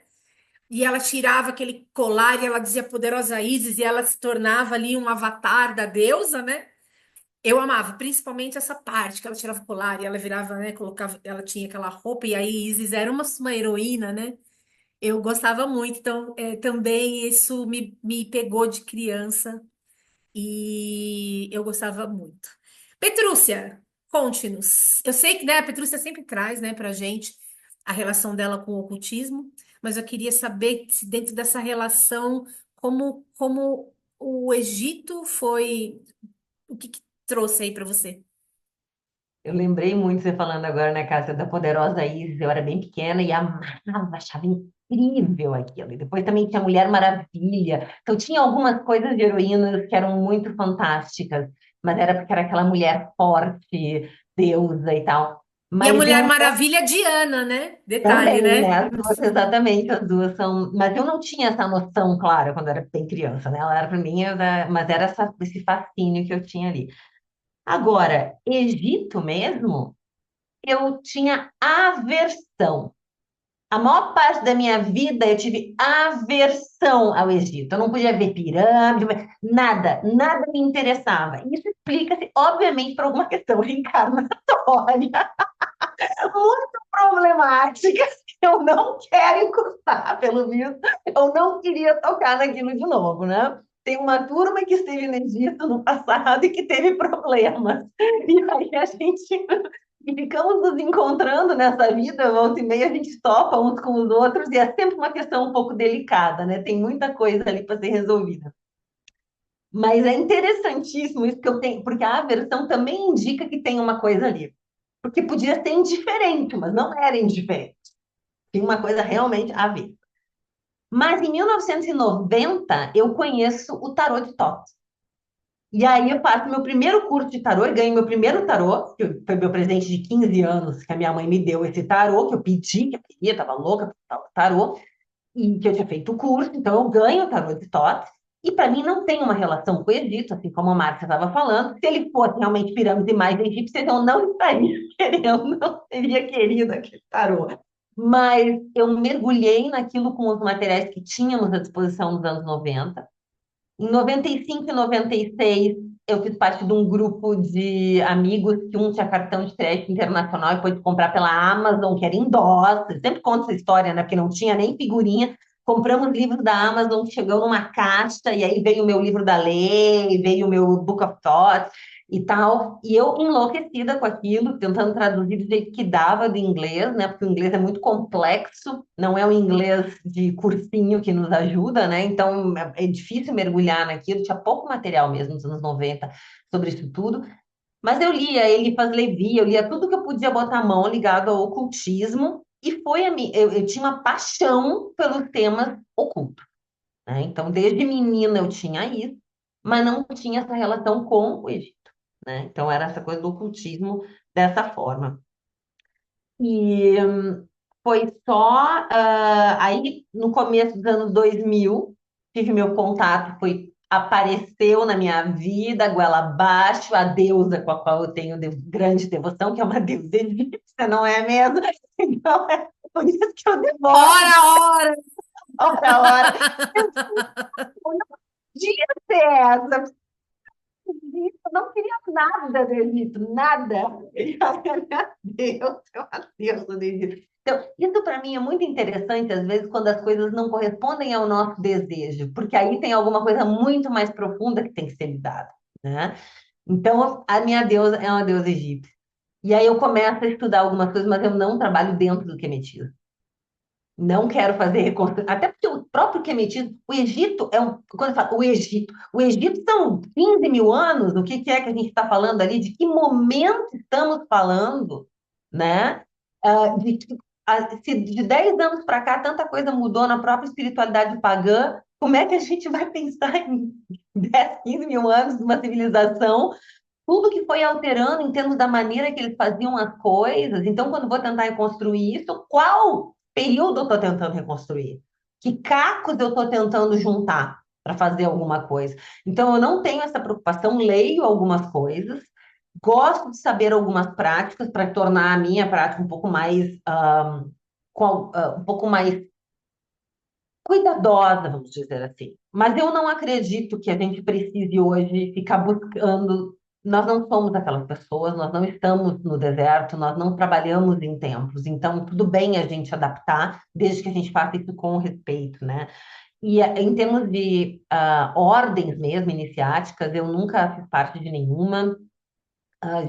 E ela tirava aquele colar e ela dizia Poderosa Isis, e ela se tornava ali um avatar da deusa, né? Eu amava, principalmente essa parte que ela tirava o colar e ela virava, né? Colocava, ela tinha aquela roupa, e aí Isis era uma heroína, né? Eu gostava muito, então também isso me pegou de criança e eu gostava muito. Petrúcia, conte-nos. Eu sei que, né, a Petrúcia sempre traz, né, pra gente a relação dela com o ocultismo, mas eu queria saber se dentro dessa relação, como o Egito foi, o que trouxe aí para você? Eu lembrei muito você falando agora, né, Cássia, da poderosa Isis. Eu era bem pequena e amava, achava incrível aquilo. E depois também tinha Mulher Maravilha. Então tinha algumas coisas de heroínas que eram muito fantásticas, mas era porque era aquela mulher forte, deusa e tal. E a Mas Mulher eu Maravilha é Diana, né? Detalhe, também, né? né? As duas, exatamente, as duas são. Mas eu não tinha essa noção, claro, quando era bem criança, né? Ela era para mim, mas era esse fascínio que eu tinha ali. Agora, Egito mesmo, eu tinha aversão. A maior parte da minha vida eu tive aversão ao Egito. Eu não podia ver pirâmide, nada, nada me interessava. Isso explica-se, obviamente, por alguma questão reencarnatória. problemáticas que eu não quero encostar, pelo visto. Eu não queria tocar naquilo de novo, né? Tem uma turma que esteve no Egito no passado e que teve problemas. E aí a gente e ficamos nos encontrando nessa vida, volta e meia a gente topa uns com os outros, e é sempre uma questão um pouco delicada, né? Tem muita coisa ali para ser resolvida. Mas é interessantíssimo isso que eu tenho, porque a aversão também indica que tem uma coisa ali. Porque podia ser indiferente, mas não era indiferente. Tinha uma coisa realmente a ver. Mas em 1990, eu conheço o tarô de Thoth. E aí eu faço meu primeiro curso de tarô e ganho meu primeiro tarô, que foi meu presente de 15 anos, que a minha mãe me deu esse tarô, que eu pedi, que eu queria, estava louca por tarô, e que eu tinha feito o curso, então eu ganho o tarô de Thoth. E para mim não tem uma relação com o Egito, assim como a Márcia estava falando. Se ele fosse realmente pirâmide mais egípcias, eu não estaria querendo, não teria querido aquele tarô. Mas eu mergulhei naquilo com os materiais que tínhamos à disposição nos anos 90. Em 95 e 96, eu fiz parte de um grupo de amigos que um tinha cartão de crédito internacional e pôde comprar pela Amazon, que era em dólar. Eu sempre conto essa história, né? Porque não tinha nem figurinha. Compramos livros da Amazon, chegou numa caixa, e aí veio o meu livro da lei, veio o meu Book of Thoughts e tal. E eu enlouquecida com aquilo, tentando traduzir do jeito que dava do inglês, né? Porque o inglês é muito complexo, não é o inglês de cursinho que nos ajuda, né? Então é difícil mergulhar naquilo. Tinha pouco material mesmo nos anos 90 sobre isso tudo. Mas eu lia Eliphas Levi, eu lia tudo que eu podia botar a mão ligado ao ocultismo. E foi eu tinha uma paixão pelos temas ocultos, né? Então, desde menina eu tinha isso, mas não tinha essa relação com o Egito, né? Então, era essa coisa do ocultismo dessa forma. E foi só aí, no começo dos anos 2000, tive meu contato, apareceu na minha vida, goela abaixo, a deusa com a qual eu tenho grande devoção, que é uma deusa egípcia, não é mesmo? Então, é por isso que eu devoro Ora, hora a hora. Eu não podia ser essa, eu não queria nada do Egito, nada. Eu queria ser a deusa do Egito. Então, isso para mim é muito interessante, às vezes, quando as coisas não correspondem ao nosso desejo, porque aí tem alguma coisa muito mais profunda que tem que ser lidada, né? Então, a minha deusa é uma deusa egípcia. E aí eu começo a estudar algumas coisas, mas eu não trabalho dentro do quemetismo. Não quero fazer reconstrução. Até porque o próprio quemetismo, o Egito é um. Quando eu falo o Egito são 15 mil anos, o que é que a gente está falando ali? De que momento estamos falando, né? Se de 10 anos para cá tanta coisa mudou na própria espiritualidade pagã, como é que a gente vai pensar em 10, 15 mil anos de uma civilização? Tudo que foi alterando em termos da maneira que eles faziam as coisas. Então, quando vou tentar reconstruir isso, qual período eu estou tentando reconstruir? Que cacos eu estou tentando juntar para fazer alguma coisa? Então, eu não tenho essa preocupação, leio algumas coisas, gosto de saber algumas práticas para tornar a minha prática um pouco mais, um pouco mais cuidadosa, vamos dizer assim. Mas eu não acredito que a gente precise hoje ficar buscando. Nós não somos aquelas pessoas, nós não estamos no deserto, nós não trabalhamos em templos. Então, tudo bem a gente adaptar, desde que a gente faça isso com respeito, né? E em termos de ordens mesmo, iniciáticas, eu nunca fiz parte de nenhuma.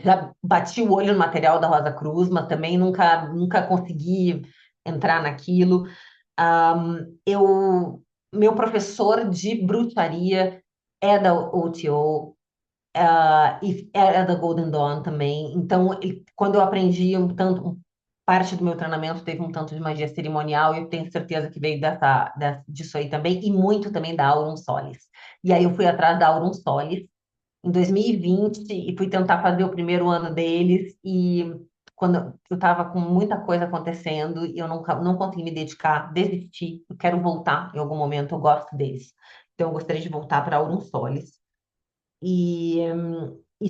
Já bati o olho no material da Rosa Cruz, mas também nunca consegui entrar naquilo. Meu professor de bruxaria é da OTO, e é da Golden Dawn também. Então, quando eu aprendi parte do meu treinamento teve um tanto de magia cerimonial, e eu tenho certeza que veio disso aí também, e muito também da Aurum Solis. E aí eu fui atrás da Aurum Solis em 2020 e fui tentar fazer o primeiro ano deles, e quando eu estava com muita coisa acontecendo e eu não consegui me dedicar, desisti. Eu quero voltar em algum momento, eu gosto deles. Então, eu gostaria de voltar para Aurum Solis. E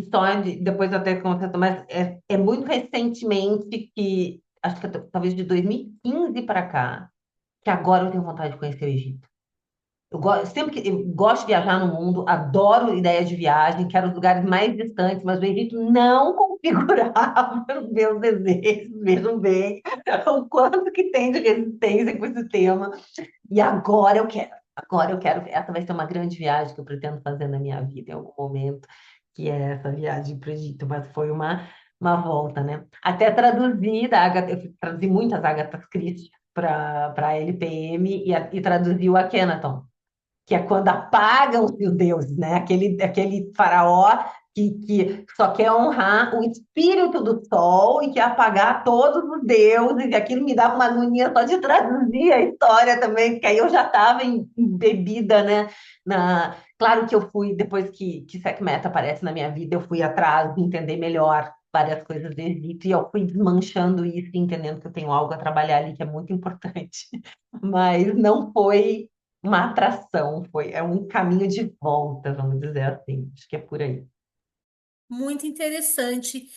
só depois eu até conto, mas é muito recentemente que, acho que talvez de 2015 para cá, que agora eu tenho vontade de conhecer o Egito. Sempre que eu gosto de viajar no mundo, adoro ideia de viagem, quero os lugares mais distantes, mas o Egito não confio configurava os meus desejos, vejam bem, o quanto que tem de resistência com esse tema. E agora eu quero, essa vai ser uma grande viagem que eu pretendo fazer na minha vida em algum momento, que é essa viagem para o Egito, mas foi uma volta, né? Até traduzir da Agatha, eu traduzi muitas Agatha Christie para a LPM e traduzi o Akhenaton, que é quando apagam-se os deuses, né? Aquele faraó que só quer honrar o espírito do sol e quer apagar todos os deuses, e aquilo me dava uma agonia só de traduzir a história também, porque aí eu já estava embebida, né? Claro que eu fui, depois que Sekhmet aparece na minha vida, eu fui atrás de entender melhor várias coisas do Egito, e eu fui desmanchando isso, entendendo que eu tenho algo a trabalhar ali que é muito importante. Mas não foi uma atração, é um caminho de volta, vamos dizer assim. Acho que é por aí. Muito interessante.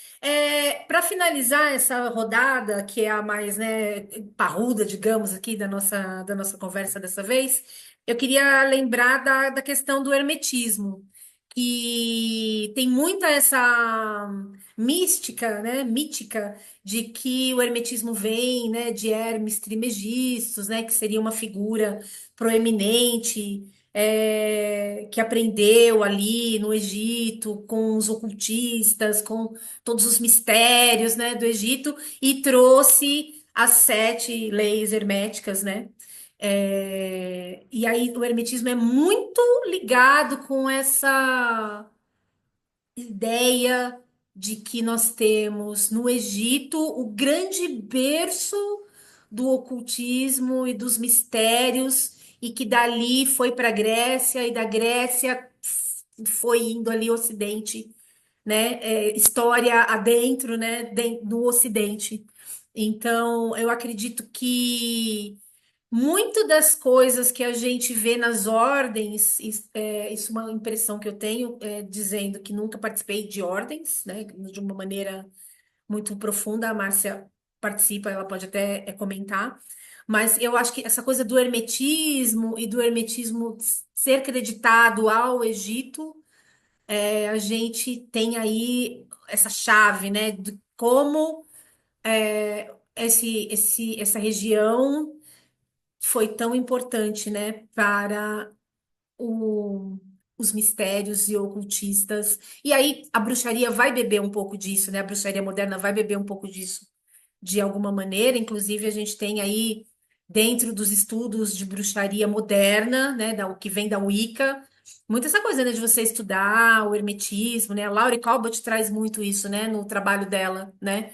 Para finalizar essa rodada, que é a mais, né, parruda, digamos, aqui da nossa conversa dessa vez, eu queria lembrar da questão do hermetismo, que tem muita essa mística, né, mítica, de que o hermetismo vem, né, de Hermes Trismegistus, né, que seria uma figura proeminente que aprendeu ali no Egito com os ocultistas, com todos os mistérios, né, do Egito e trouxe as 7 leis herméticas, né? E aí o hermetismo é muito ligado com essa ideia de que nós temos no Egito o grande berço do ocultismo e dos mistérios, e que dali foi para a Grécia, e da Grécia foi indo ali ao Ocidente, né? História adentro, né? Do Ocidente. Então, eu acredito que muito das coisas que a gente vê nas ordens, isso é uma impressão que eu tenho, dizendo que nunca participei de ordens, né, de uma maneira muito profunda. A Márcia participa, ela pode até comentar, mas eu acho que essa coisa do hermetismo e do hermetismo ser creditado ao Egito, a gente tem aí essa chave, né, de como essa região foi tão importante, né, para o- os mistérios e ocultistas. E aí a bruxaria vai beber um pouco disso, né? A bruxaria moderna vai beber um pouco disso de alguma maneira. Inclusive, a gente tem aí, dentro dos estudos de bruxaria moderna, né, o que vem da Wicca, muita essa coisa, né, de você estudar o hermetismo, né? A Laurie Calbot traz muito isso, né, no trabalho dela, né?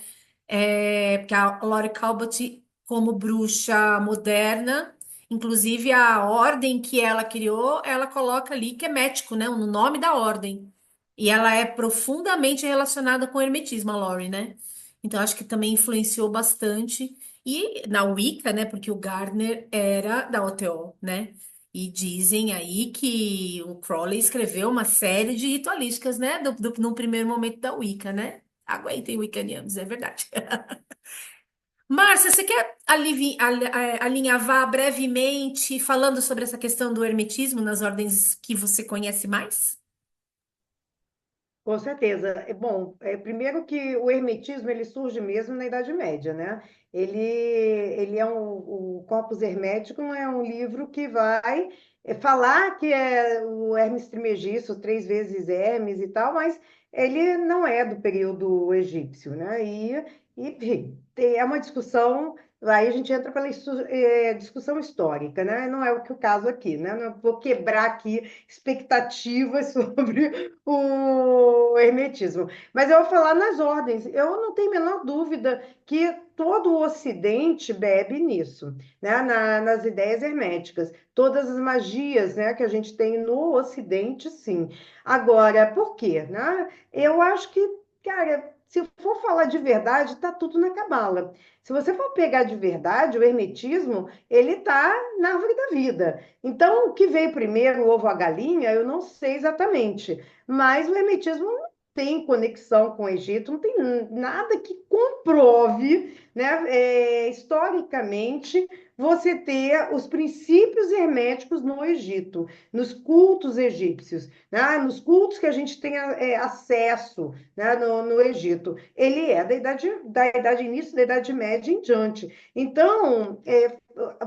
Porque a Laurie Calbot, como bruxa moderna, inclusive a ordem que ela criou, ela coloca ali que é mético, né? No nome da ordem. E ela é profundamente relacionada com o hermetismo, a Laurie, né? Então acho que também influenciou bastante. E na Wicca, né? Porque o Gardner era da OTO, né? E dizem aí que o Crowley escreveu uma série de ritualísticas, né? No primeiro momento da Wicca, né? Aguentem, Wiccanianos, é verdade. Márcia, você quer alinhavar brevemente falando sobre essa questão do hermetismo nas ordens que você conhece mais? Com certeza. Bom, primeiro que o hermetismo ele surge mesmo na Idade Média, né? Ele é o Corpus Hermeticum é um livro que vai falar que é o Hermes Trismegisto, 3 vezes Hermes e tal, mas ele não é do período egípcio, né? Enfim, é uma discussão. Aí a gente entra pela discussão histórica, né? Não é o caso aqui, né? Não vou quebrar aqui expectativas sobre o hermetismo. Mas eu vou falar nas ordens. Eu não tenho a menor dúvida que todo o Ocidente bebe nisso, né? Nas ideias herméticas. Todas as magias, né, que a gente tem no Ocidente, sim. Agora, por quê, né? Eu acho que, cara, se for falar de verdade, tá tudo na cabala. Se você for pegar de verdade, o hermetismo, ele tá na árvore da vida. Então, o que veio primeiro, o ovo ou a galinha, eu não sei exatamente. Mas o hermetismo tem conexão com o Egito, não tem nada que comprove, né, historicamente, você ter os princípios herméticos no Egito, nos cultos egípcios, né, nos cultos que a gente tem acesso, né, no Egito. Ele é da idade início da Idade Média em diante. Então,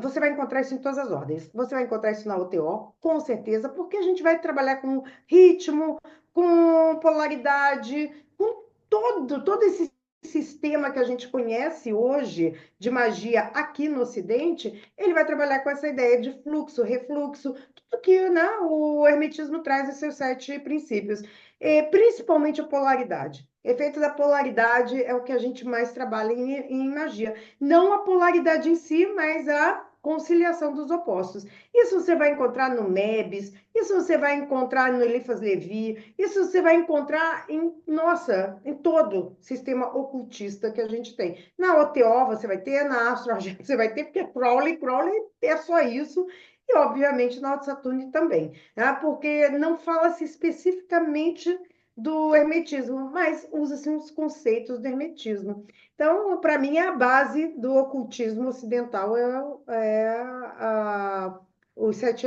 você vai encontrar isso em todas as ordens. Você vai encontrar isso na OTO, com certeza, porque a gente vai trabalhar com ritmo, com polaridade, com todo esse sistema que a gente conhece hoje de magia aqui no Ocidente, ele vai trabalhar com essa ideia de fluxo, refluxo, tudo que, né, o hermetismo traz em seus 7 princípios, principalmente a polaridade. Efeito da polaridade é o que a gente mais trabalha em magia. Não a polaridade em si, mas a conciliação dos opostos. Isso você vai encontrar no MEBS, isso você vai encontrar no Eliphas Levi, isso você vai encontrar em todo sistema ocultista que a gente tem. Na OTO você vai ter, na Astro você vai ter, porque Crowley é só isso, e obviamente na Alto Saturno também, né? Porque não fala-se especificamente do hermetismo, mas usa-se os conceitos do hermetismo. Então, para mim, a base do ocultismo ocidental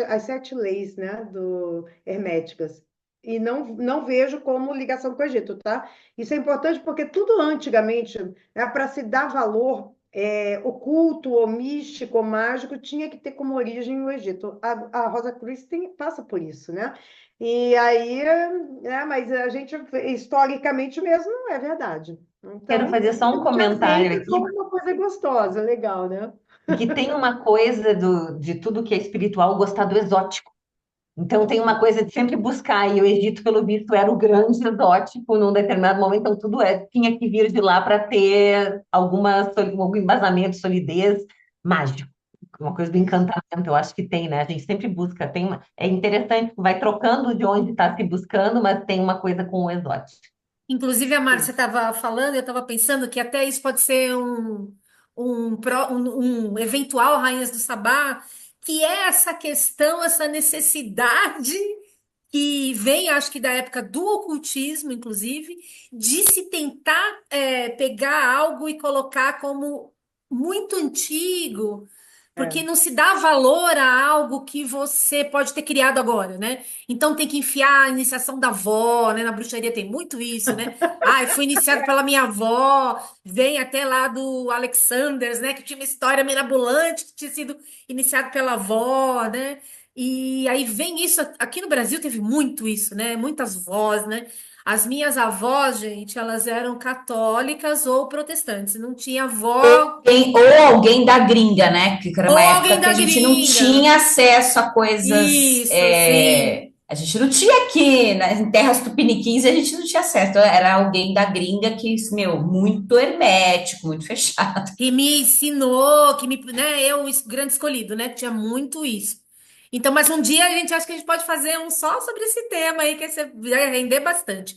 as 7 leis, né, herméticas. E não vejo como ligação com o Egito, tá? Isso é importante porque tudo antigamente, né, para se dar valor oculto, ou místico, ou mágico, tinha que ter como origem o Egito. A Rosa Cruz passa por isso, né? E aí, né, mas a gente, historicamente mesmo, não é verdade. Quero Então, fazer só a um gente comentário aceita aqui, como uma coisa gostosa, legal, né? que tem uma coisa de tudo que é espiritual gostar do exótico. Então tem uma coisa de sempre buscar, e o Egito, pelo visto, era o grande exótico num determinado momento, então tudo tinha que vir de lá para ter algum embasamento, solidez mágico, uma coisa do encantamento, eu acho que tem, né? A gente sempre busca, é interessante, vai trocando de onde está se buscando, mas tem uma coisa com o exótico. Inclusive, a Márcia estava falando, eu estava pensando que até isso pode ser um eventual Rainhas do Sabá, que é essa questão, essa necessidade que vem, acho que da época do ocultismo, inclusive, de se tentar pegar algo e colocar como muito antigo, porque É. não se dá valor a algo que você pode ter criado agora, né? Então tem que enfiar a iniciação da avó, né? Na bruxaria tem muito isso, né? Ah, eu fui iniciado pela minha avó, vem até lá do Alexanders, né? Que tinha uma história mirabolante, que tinha sido iniciado pela avó, né? E aí vem isso, aqui no Brasil teve muito isso, né? Muitas vós, né? As minhas avós, gente, elas eram católicas ou protestantes, não tinha avó Ou alguém da gringa, né? Que era ou uma alguém época que da a gente não tinha gringa. acesso a coisas. Isso, sim. A gente não tinha aqui, né, em terras tupiniquins, a gente não tinha acesso. Então, era alguém da gringa que, meu, muito hermético, muito fechado. Que me ensinou, né, grande escolhido, né? Tinha muito isso. Então, mas um dia a gente acha que a gente pode fazer um só sobre esse tema aí, que você vai render bastante.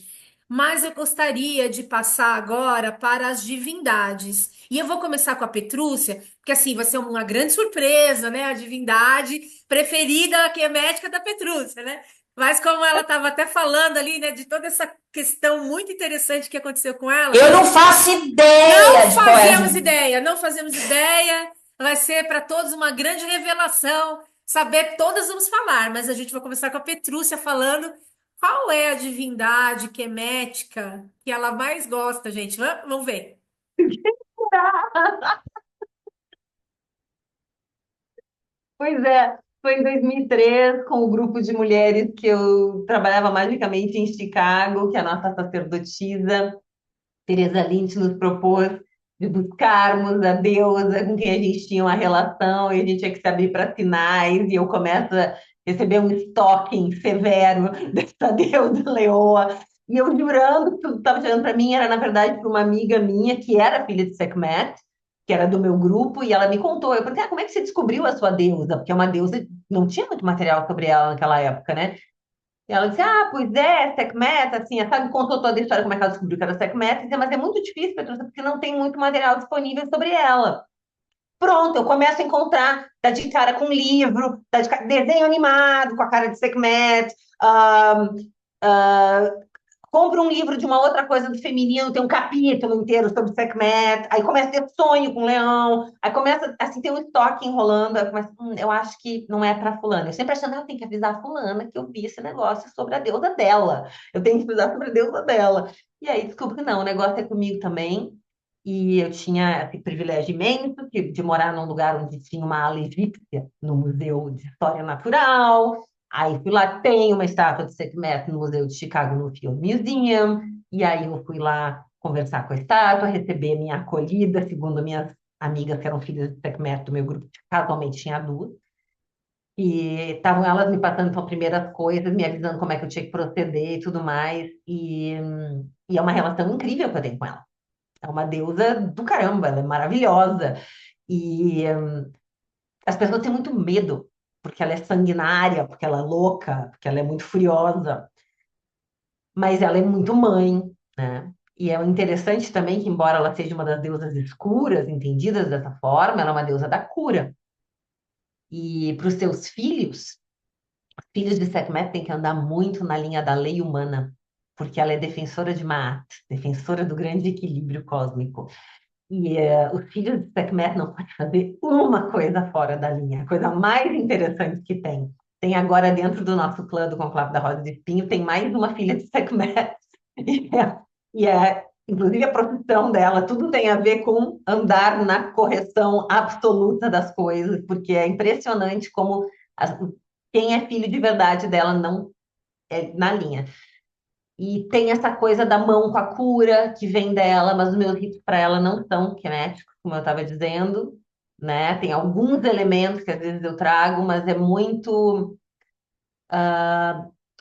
Mas eu gostaria de passar agora para as divindades. E eu vou começar com a Petrúcia, porque assim vai ser uma grande surpresa, né? A divindade preferida que é médica da Petrúcia, né? Mas como ela estava até falando ali, né, de toda essa questão muito interessante que aconteceu com ela. Eu não faço Não ideia de qual é a fazemos ideia, não fazemos ideia. Vai ser para todos uma grande revelação. Saber todas vamos falar, mas a gente vai começar com a Petrúcia falando qual é a divindade quemética que ela mais gosta, gente. Vamos ver. Pois é, foi em 2003, com o grupo de mulheres que eu trabalhava magicamente em Chicago, que a nossa sacerdotisa, Teresa Lynch, nos propôs de buscarmos a deusa com quem a gente tinha uma relação, e a gente tinha que se abrir para sinais, e eu começo a receber um stalking severo dessa deusa leoa, e eu jurando que tudo estava chegando para mim, era na verdade para uma amiga minha, que era filha de Sekhmet, que era do meu grupo, e ela me contou. Eu perguntei, como é que você descobriu a sua deusa? Porque é uma deusa, não tinha muito material sobre ela naquela época, né? E ela disse, pois é, Sekhmet, assim, sabe, contou toda a história, como é que ela descobriu que era Sekhmet, e disse, mas é muito difícil, Petrúcia, porque não tem muito material disponível sobre ela. Pronto, eu começo a encontrar, tá de cara com livro, tá desenho animado com a cara de Sekhmet, ah, compro um livro de uma outra coisa do feminino, tem um capítulo inteiro sobre Sekhmet, aí começa a ter sonho com leão, aí começa, assim, tem um estoque enrolando, aí começa, eu acho que não é para fulana. Eu sempre achando, tem que avisar a fulana que eu vi esse negócio sobre a deusa dela. Eu tenho que avisar sobre a deusa dela. E aí descubro que não, o negócio é comigo também. E eu tinha esse privilégio imenso de morar num lugar onde tinha uma ala egípcia, no Museu de História Natural. Aí fui lá, tem uma estátua de Sekhmet no Museu de Chicago, no Field Museum. E aí eu fui lá conversar com a estátua, receber minha acolhida, segundo minhas amigas que eram filhas de Sekhmet do meu grupo, casualmente tinha duas. E estavam elas me passando então, primeiras coisas, me avisando como é que eu tinha que proceder e tudo mais. E é uma relação incrível que eu tenho com ela. É uma deusa do caramba, ela é maravilhosa. E as pessoas têm muito medo, porque ela é sanguinária, porque ela é louca, porque ela é muito furiosa. Mas ela é muito mãe, né? E é interessante também que, embora ela seja uma das deusas escuras, entendidas dessa forma, ela é uma deusa da cura. E para os seus filhos, os filhos de Sekhmet têm que andar muito na linha da lei humana, porque ela é defensora de Ma'at, defensora do grande equilíbrio cósmico. E os filhos de Sekhmet não podem fazer uma coisa fora da linha, a coisa mais interessante que tem. Tem agora dentro do nosso clã do Conclave da Rosa de Espinho, tem mais uma filha de Sekhmet. Inclusive a profissão dela, tudo tem a ver com andar na correção absoluta das coisas, porque é impressionante como quem é filho de verdade dela não é na linha. E tem essa coisa da mão com a cura que vem dela, mas os meus ritos para ela não são queméticos, como eu estava dizendo, né? Tem alguns elementos que às vezes eu trago, mas é muito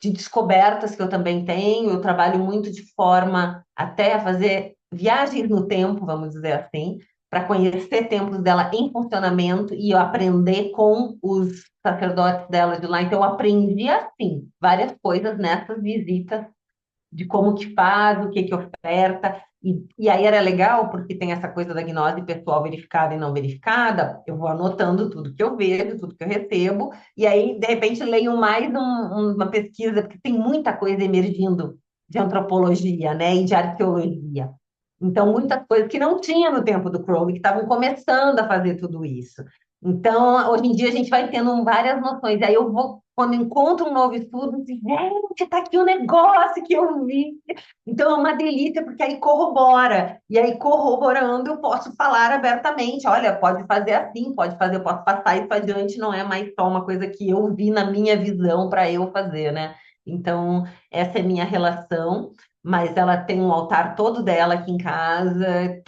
de descobertas que eu também tenho. Eu trabalho muito de forma até a fazer viagens no tempo, vamos dizer assim, para conhecer templos dela em funcionamento e eu aprender com os sacerdotes dela de lá. Então, eu aprendi assim várias coisas nessas visitas de como que faz, o que que oferta. E aí era legal, porque tem essa coisa da gnose pessoal verificada e não verificada, eu vou anotando tudo que eu vejo, tudo que eu recebo, e aí, de repente, leio mais uma pesquisa, porque tem muita coisa emergindo de antropologia, né, e de arqueologia. Então, muitas coisas que não tinha no tempo do Crowley, que estavam começando a fazer tudo isso. Então, hoje em dia, a gente vai tendo várias noções. Aí eu vou, quando encontro um novo estudo, eu digo, gente, tá aqui o negócio que eu vi. Então, é uma delícia, porque aí corrobora. E aí, corroborando, eu posso falar abertamente. Olha, pode fazer assim, pode fazer, eu posso passar isso adiante, não é mais só uma coisa que eu vi na minha visão para eu fazer, né? Então, essa é minha relação, mas ela tem um altar todo dela aqui em casa,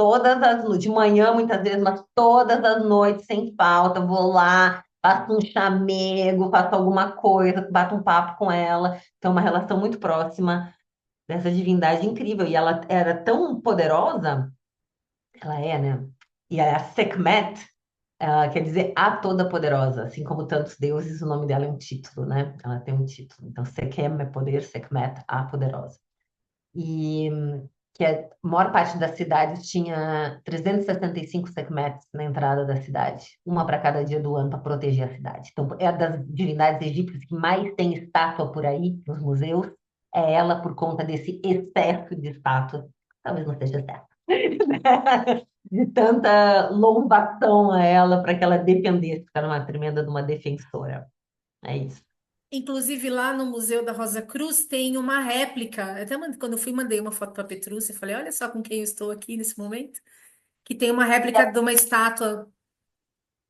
de manhã muitas vezes, mas todas as noites, sem falta, vou lá, faço um chamego, faço alguma coisa, bato um papo com ela. Então, uma relação muito próxima dessa divindade incrível. E ela era tão poderosa, ela é, né? E a Sekhmet, ela quer dizer a Toda-Poderosa, assim como tantos deuses, o nome dela é um título, né? Ela tem um título. Então, Sekhem é poder, Sekhmet, a Poderosa. E que a maior parte das cidades tinha 365 Sekhmets na entrada da cidade, uma para cada dia do ano para proteger a cidade. Então, é das divindades egípcias que mais tem estátua por aí nos museus, é ela por conta desse excesso de estátua, talvez não seja certo, de tanta louvação a ela para que ela dependesse, ficar uma tremenda de uma defensora. É isso. Inclusive, lá no Museu da Rosa Cruz tem uma réplica. Quando eu fui, mandei uma foto para a Petrúcia e falei: olha só com quem eu estou aqui nesse momento. Que tem uma réplica de uma estátua.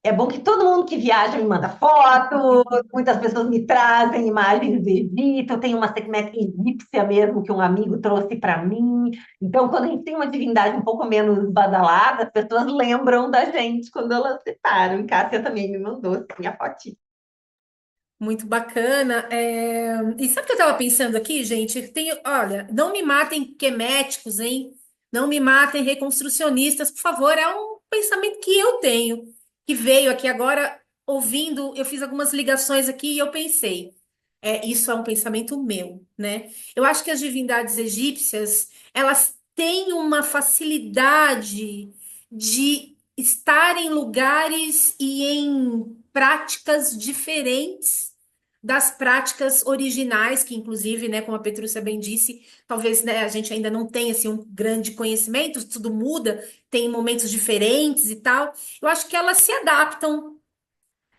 É bom que todo mundo que viaja me manda foto, muitas pessoas me trazem imagens do Egito, eu tenho uma Sekhmet egípcia mesmo que um amigo trouxe para mim. Então, quando a gente tem uma divindade um pouco menos badalada, as pessoas lembram da gente quando elas citaram. E Cássia também me mandou assim, a fotinha. Muito bacana. E sabe o que eu estava pensando aqui, gente? Olha, não me matem queméticos, hein? Não me matem reconstrucionistas, por favor. É um pensamento que eu tenho, que veio aqui agora, ouvindo, eu fiz algumas ligações aqui e eu pensei, isso é um pensamento meu, né? Eu acho que as divindades egípcias, elas têm uma facilidade de estar em lugares e em práticas diferentes das práticas originais, que inclusive, né, como a Petrúcia bem disse, talvez, né, a gente ainda não tenha assim, um grande conhecimento, tudo muda, tem momentos diferentes e tal. Eu acho que elas se adaptam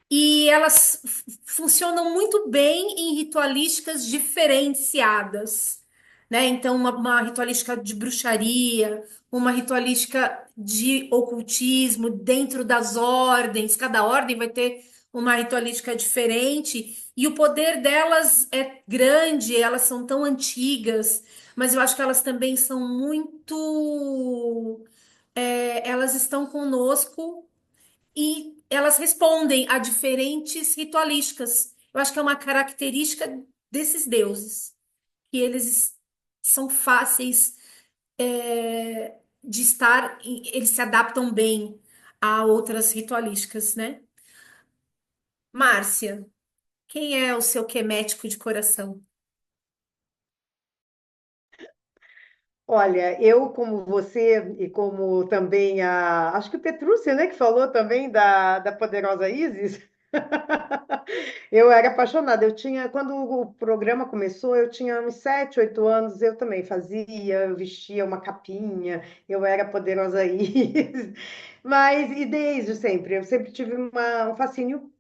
e elas funcionam muito bem em ritualísticas diferenciadas, né? Então, uma ritualística de bruxaria, uma ritualística de ocultismo dentro das ordens, cada ordem vai ter uma ritualística diferente, e o poder delas é grande, elas são tão antigas, mas eu acho que elas também são muito. Elas estão conosco e elas respondem a diferentes ritualísticas. Eu acho que é uma característica desses deuses, que eles são fáceis, de estar, eles se adaptam bem a outras ritualísticas, né? Márcia, quem é o seu quemético de coração? Olha, eu como você e como também acho que Petrúcia, né, que falou também da poderosa Isis, eu era apaixonada. Eu tinha, quando o programa começou, eu tinha uns 7, 8 anos, eu também fazia, eu vestia uma capinha, eu era a poderosa Isis, mas e desde sempre, eu sempre tive um fascínio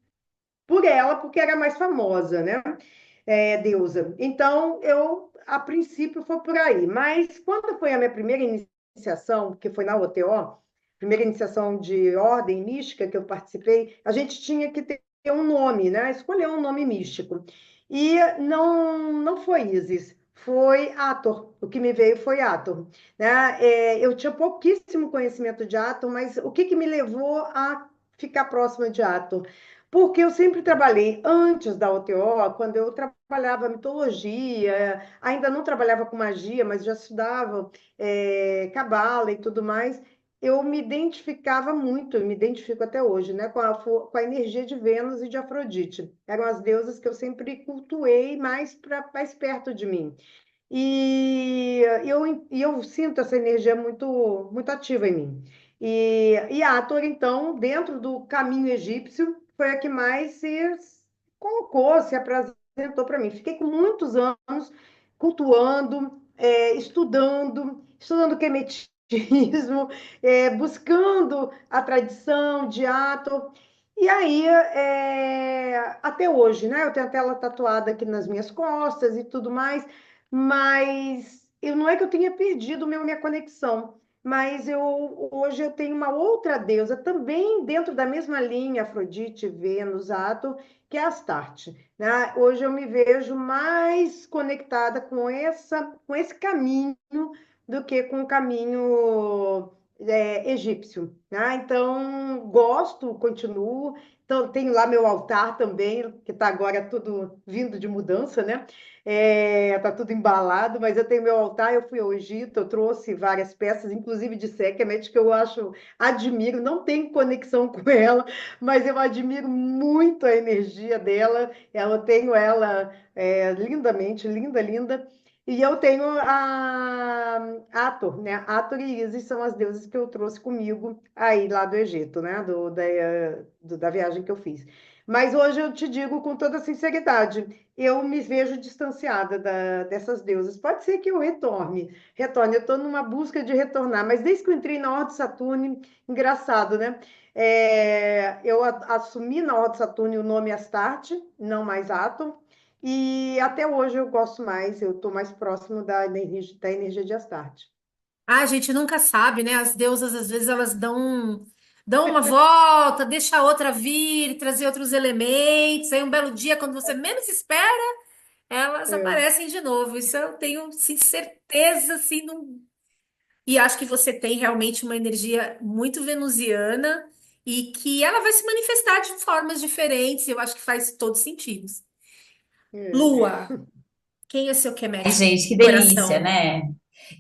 por ela, porque era mais famosa, né? Deusa. Então, eu, a princípio, foi por aí. Mas quando foi a minha primeira iniciação, que foi na OTO, primeira iniciação de ordem mística que eu participei, a gente tinha que ter um nome, né? Escolher um nome místico. E não foi Isis, foi Ator. O que me veio foi Ator. Né? Eu tinha pouquíssimo conhecimento de Ator, mas o que me levou a ficar próxima de Ator? Porque eu sempre trabalhei antes da OTO, quando eu trabalhava mitologia, ainda não trabalhava com magia, mas já estudava cabala e tudo mais. Eu me identificava muito, eu me identifico até hoje, né, com a energia de Vênus e de Afrodite. Eram as deusas que eu sempre cultuei mais perto de mim. E eu sinto essa energia muito, muito ativa em mim. E a Hathor, então, dentro do caminho egípcio, foi a que mais se colocou, se apresentou para mim. Fiquei com muitos anos cultuando, estudando quemetismo, buscando a tradição de Hathor. E aí, até hoje, né? Eu tenho até ela tatuada aqui nas minhas costas e tudo mais, mas eu não é que eu tenha perdido minha conexão, mas hoje eu tenho uma outra deusa também dentro da mesma linha, Afrodite, Vênus, Ato, que é Astarte, né? Hoje eu me vejo mais conectada com esse caminho do que com o caminho egípcio, né? Então gosto, continuo. Então, tenho lá meu altar também, que está agora tudo vindo de mudança, né? Tá tudo embalado, mas eu tenho meu altar, eu fui ao Egito, eu trouxe várias peças, inclusive de Sekhmet, que eu admiro, não tenho conexão com ela, mas eu admiro muito a energia dela, eu tenho ela lindamente, linda, linda, e eu tenho a Hathor, né? Hathor e Isis são as deusas que eu trouxe comigo aí lá do Egito, né? Da viagem que eu fiz. Mas hoje eu te digo com toda sinceridade, eu me vejo distanciada dessas deusas. Pode ser que eu retorne. Eu estou numa busca de retornar, mas desde que eu entrei na Ordem Saturne, engraçado, né? Eu assumi na Ordem Saturne o nome Astarte, não mais Atom, e até hoje eu gosto mais, eu estou mais próximo da energia de Astarte. Ah, a gente nunca sabe, né? As deusas, às vezes, elas dão uma volta, deixa a outra vir, trazer outros elementos. Aí, um belo dia, quando você menos espera, elas É, aparecem de novo. Isso eu tenho, sim, certeza, assim, não... E acho que você tem realmente uma energia muito venusiana e que ela vai se manifestar de formas diferentes. Eu acho que faz todo sentido. é. Lua, quem é seu Ai, Kemet gente, que delícia, coração? né?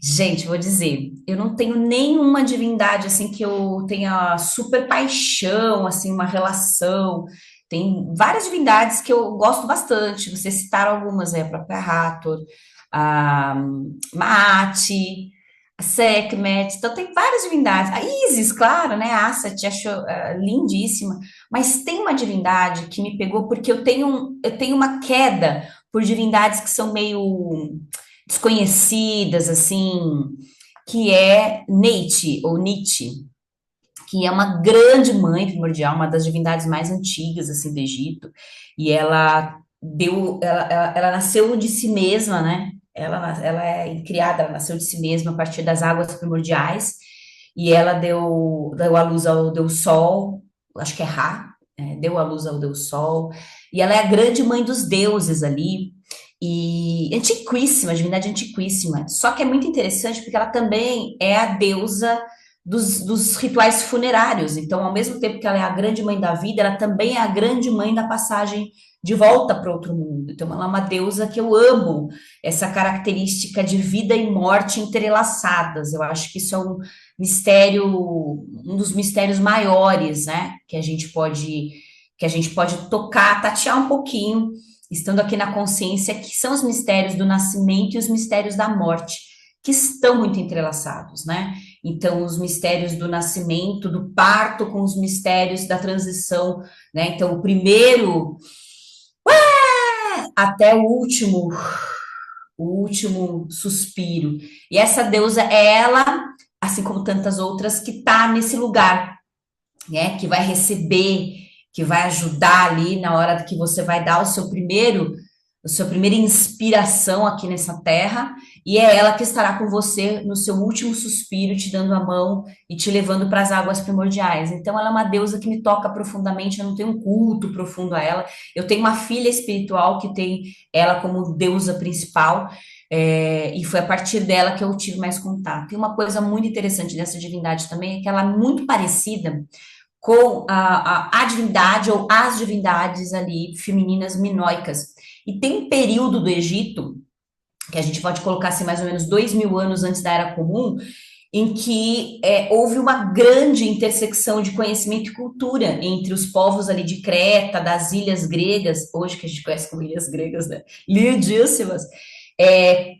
Gente, vou dizer, eu não tenho nenhuma divindade assim que eu tenha super paixão, assim, uma relação. Tem várias divindades que eu gosto bastante. Vocês citaram algumas, a própria Hathor, a Maat, Sekhmet, então tem várias divindades. A Isis, claro, né? A Asa te achou lindíssima, mas tem uma divindade que me pegou porque eu tenho uma queda por divindades que são meio desconhecidas, assim, que é Neith, ou Nietzsche, que é uma grande mãe primordial, uma das divindades mais antigas, assim, do Egito, e ela nasceu de si mesma, né? Ela é criada, ela nasceu de si mesma a partir das águas primordiais, e ela deu à luz ao Deus Sol, acho que é Ra, deu à luz ao Deus Sol, e ela é a grande mãe dos deuses ali, e antiquíssima, divindade antiquíssima. Só que é muito interessante porque ela também é a deusa dos rituais funerários. Então, ao mesmo tempo que ela é a grande mãe da vida, ela também é a grande mãe da passagem de volta para outro mundo. Então, ela é uma deusa que eu amo, essa característica de vida e morte entrelaçadas. Eu acho que isso é um mistério, um dos mistérios maiores, né? Que a gente pode tocar, tatear um pouquinho, estando aqui na consciência, que são os mistérios do nascimento e os mistérios da morte, que estão muito entrelaçados, né? Então, os mistérios do nascimento, do parto, com os mistérios da transição, né? Então, o primeiro até o último suspiro. E essa deusa é ela, assim como tantas outras, que está nesse lugar, né? Que vai receber, que vai ajudar ali na hora que você vai dar a sua primeira inspiração aqui nessa terra, e é ela que estará com você no seu último suspiro, te dando a mão e te levando para as águas primordiais. Então, ela é uma deusa que me toca profundamente, eu não tenho um culto profundo a ela. Eu tenho uma filha espiritual que tem ela como deusa principal, e foi a partir dela que eu tive mais contato. E uma coisa muito interessante dessa divindade também é que ela é muito parecida com a divindade ou as divindades ali femininas minoicas. E tem um período do Egito, que a gente pode colocar assim, mais ou menos 2.000 anos antes da Era Comum, em que houve uma grande intersecção de conhecimento e cultura entre os povos ali de Creta, das ilhas gregas, hoje que a gente conhece como ilhas gregas, né? Lindíssimas,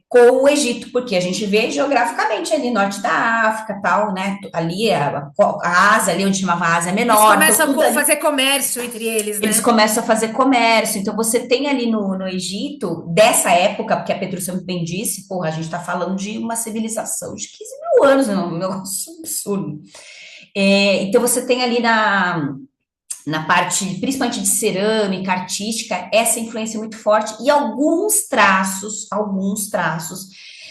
com o Egito, porque a gente vê geograficamente ali norte da África, tal, né? Ali a Ásia, ali onde chamava Ásia Eles Menor, então começam tudo a ali fazer comércio entre eles, eles né? começam a fazer comércio. Então, você tem ali no Egito, dessa época, porque a Petrúcia muito bem disse, porra, a gente está falando de uma civilização de 15.000 anos, né? Um negócio absurdo. Então, você tem ali na parte, principalmente de cerâmica, artística, essa influência muito forte e alguns traços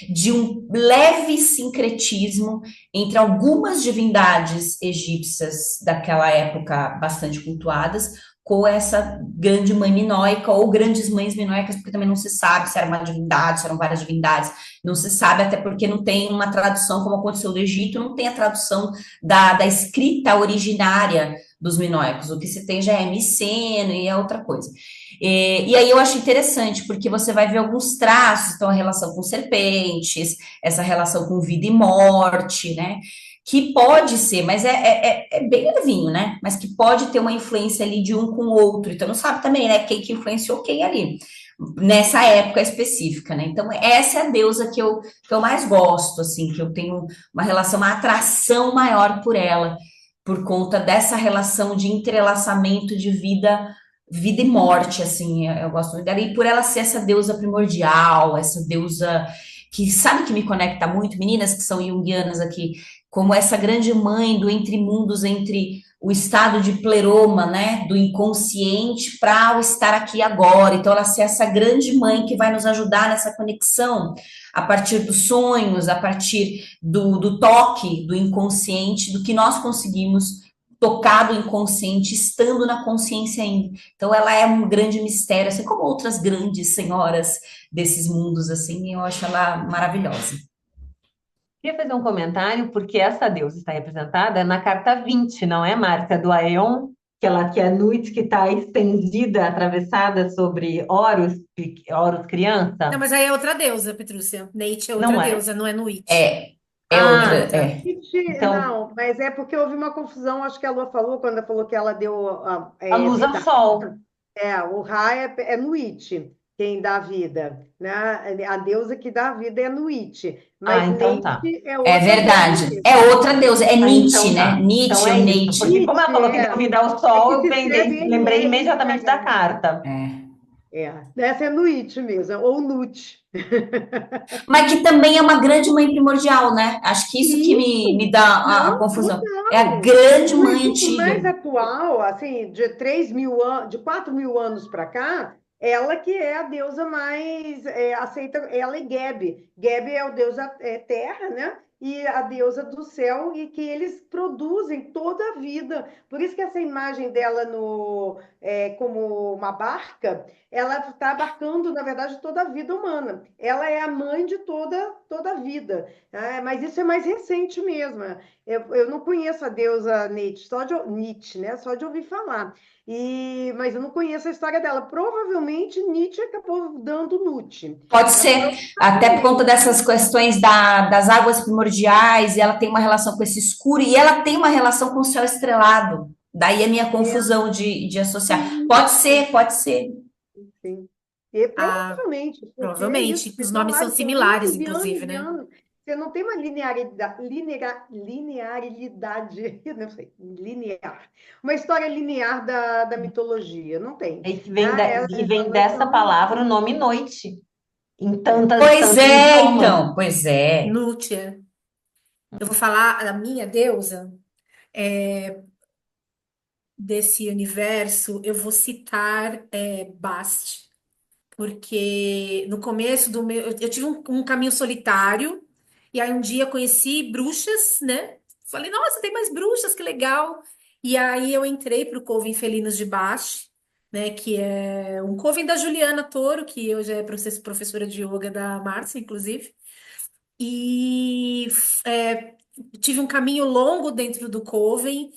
de um leve sincretismo entre algumas divindades egípcias daquela época bastante cultuadas com essa grande mãe minoica ou grandes mães minoicas, porque também não se sabe se era uma divindade, se eram várias divindades, não se sabe, até porque não tem uma tradução, como aconteceu no Egito, não tem a tradução da escrita originária dos minoicos. O que se tem já é miceno e é outra coisa. E aí eu acho interessante, porque você vai ver alguns traços, então a relação com serpentes, essa relação com vida e morte, né? Que pode ser, mas é bem levinho, né? Mas que pode ter uma influência ali de um com o outro. Então não sabe também, né? Quem que influenciou quem ali, nessa época específica, né? Então essa é a deusa que eu mais gosto, assim, que eu tenho uma relação, uma atração maior por ela, por conta dessa relação de entrelaçamento de vida e morte, assim, eu gosto muito dela, e por ela ser essa deusa primordial, essa deusa que sabe que me conecta muito, meninas que são junguianas aqui, como essa grande mãe do entre mundos, entre o estado de pleroma, né, do inconsciente para o estar aqui agora, então ela ser essa grande mãe que vai nos ajudar nessa conexão, a partir dos sonhos, a partir do toque do inconsciente, do que nós conseguimos tocar do inconsciente, estando na consciência ainda. Então, ela é um grande mistério, assim como outras grandes senhoras desses mundos, assim, eu acho ela maravilhosa. Queria fazer um comentário, porque essa deusa está representada na carta 20, não é, Márcia, do Aeon, que é a Nuit, que está estendida, atravessada sobre Horus, Horus Não, criança? mas aí é outra deusa, Petrúcia. Neith é outra Não é? deusa, não é Nuit. É, é É outra, Ah, outra. então, Não, mas é porque houve uma confusão, acho que a Lua falou, quando ela falou que ela deu a luz ao vida. sol. O Ra é Nuit. quem dá vida, né? A deusa que dá vida é Nuit, Ah, mas então tá. Neith é É outra deusa verdade. mesmo. É outra deusa, é Ah, Nietzsche, então né? tá. Então Nietzsche é ou isso. Porque Nietzsche. como ela Nietzsche, falou que deu vida ao é sol, que eu se escreve lembrei imediatamente da N-U-T-H. carta. É. Essa é Nuit mesmo, ou Nut. Mas que também é uma grande mãe primordial, né? Acho que isso que me Isso, dá a não, confusão. É a total. grande No mãe Egito antiga. mais atual, assim, de 3.000 anos, de 4.000 anos para cá, ela que é a deusa mais aceita, ela e Geb. Geb é o deus da terra, né? E a deusa do céu, e que eles produzem toda a vida. Por isso que essa imagem dela como uma barca, ela está abarcando, na verdade, toda a vida humana. Ela é a mãe de toda a vida. Mas isso é mais recente mesmo. Eu não conheço a deusa Nietzsche, Nietzsche, né? Só de ouvir falar. Mas eu não conheço a história dela. Provavelmente Nietzsche acabou dando Nut. Pode ser, até por conta Provavelmente. dessas questões das águas primordiais, e ela tem uma relação com esse escuro, e ela tem uma relação com o céu estrelado. Daí a minha É, confusão de associar. Pode isso, ser, pode ser. sim. E Ah, provavelmente, porque é isso, provavelmente. se Os estão nomes lá são de similares, anos e anos inclusive, e né? anos, você não tem uma linearidade, eu não sei, linear, uma história linear da mitologia, não tem. É que vem Elas dessa são. palavra o nome noite, em É. Pois tantos é, idiomas. então, pois é. Nútia. Eu vou falar da minha deusa, desse universo, eu vou citar Bast, porque no começo do meu. Eu tive um caminho solitário, e aí um dia conheci bruxas, né? Falei, nossa, tem mais bruxas, que legal. E aí eu entrei para o Coven Felinos de Bast, né? Que é um coven da Juliana Toro, que hoje é professora de yoga da Márcia, inclusive. E tive um caminho longo dentro do Coven,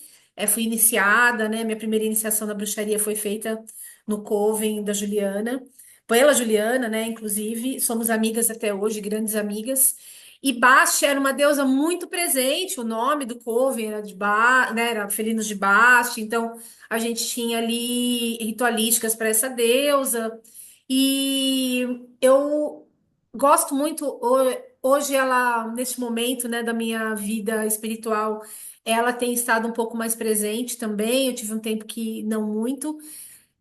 fui iniciada, né? Minha primeira iniciação na bruxaria foi feita no Coven da Juliana, pela Juliana, né? Inclusive, somos amigas até hoje, grandes amigas. E Bast era uma deusa muito presente, o nome do Coven era né, era Felinos de Bast, então a gente tinha ali ritualísticas para essa deusa. E eu gosto muito. Hoje ela, neste momento, né, da minha vida espiritual, ela tem estado um pouco mais presente também. Eu tive um tempo que não muito.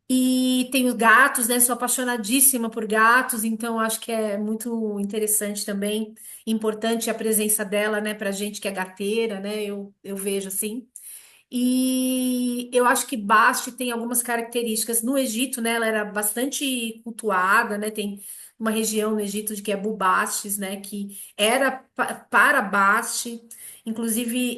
E tenho gatos, né? Sou apaixonadíssima por gatos, então acho que é muito interessante também, importante a presença dela, né, pra gente que é gateira, né? Eu vejo assim. E eu acho que Basti tem algumas características. No Egito, né, ela era bastante cultuada, né? Tem uma região no Egito de que é Bubastis, né, que era para Basti. Inclusive,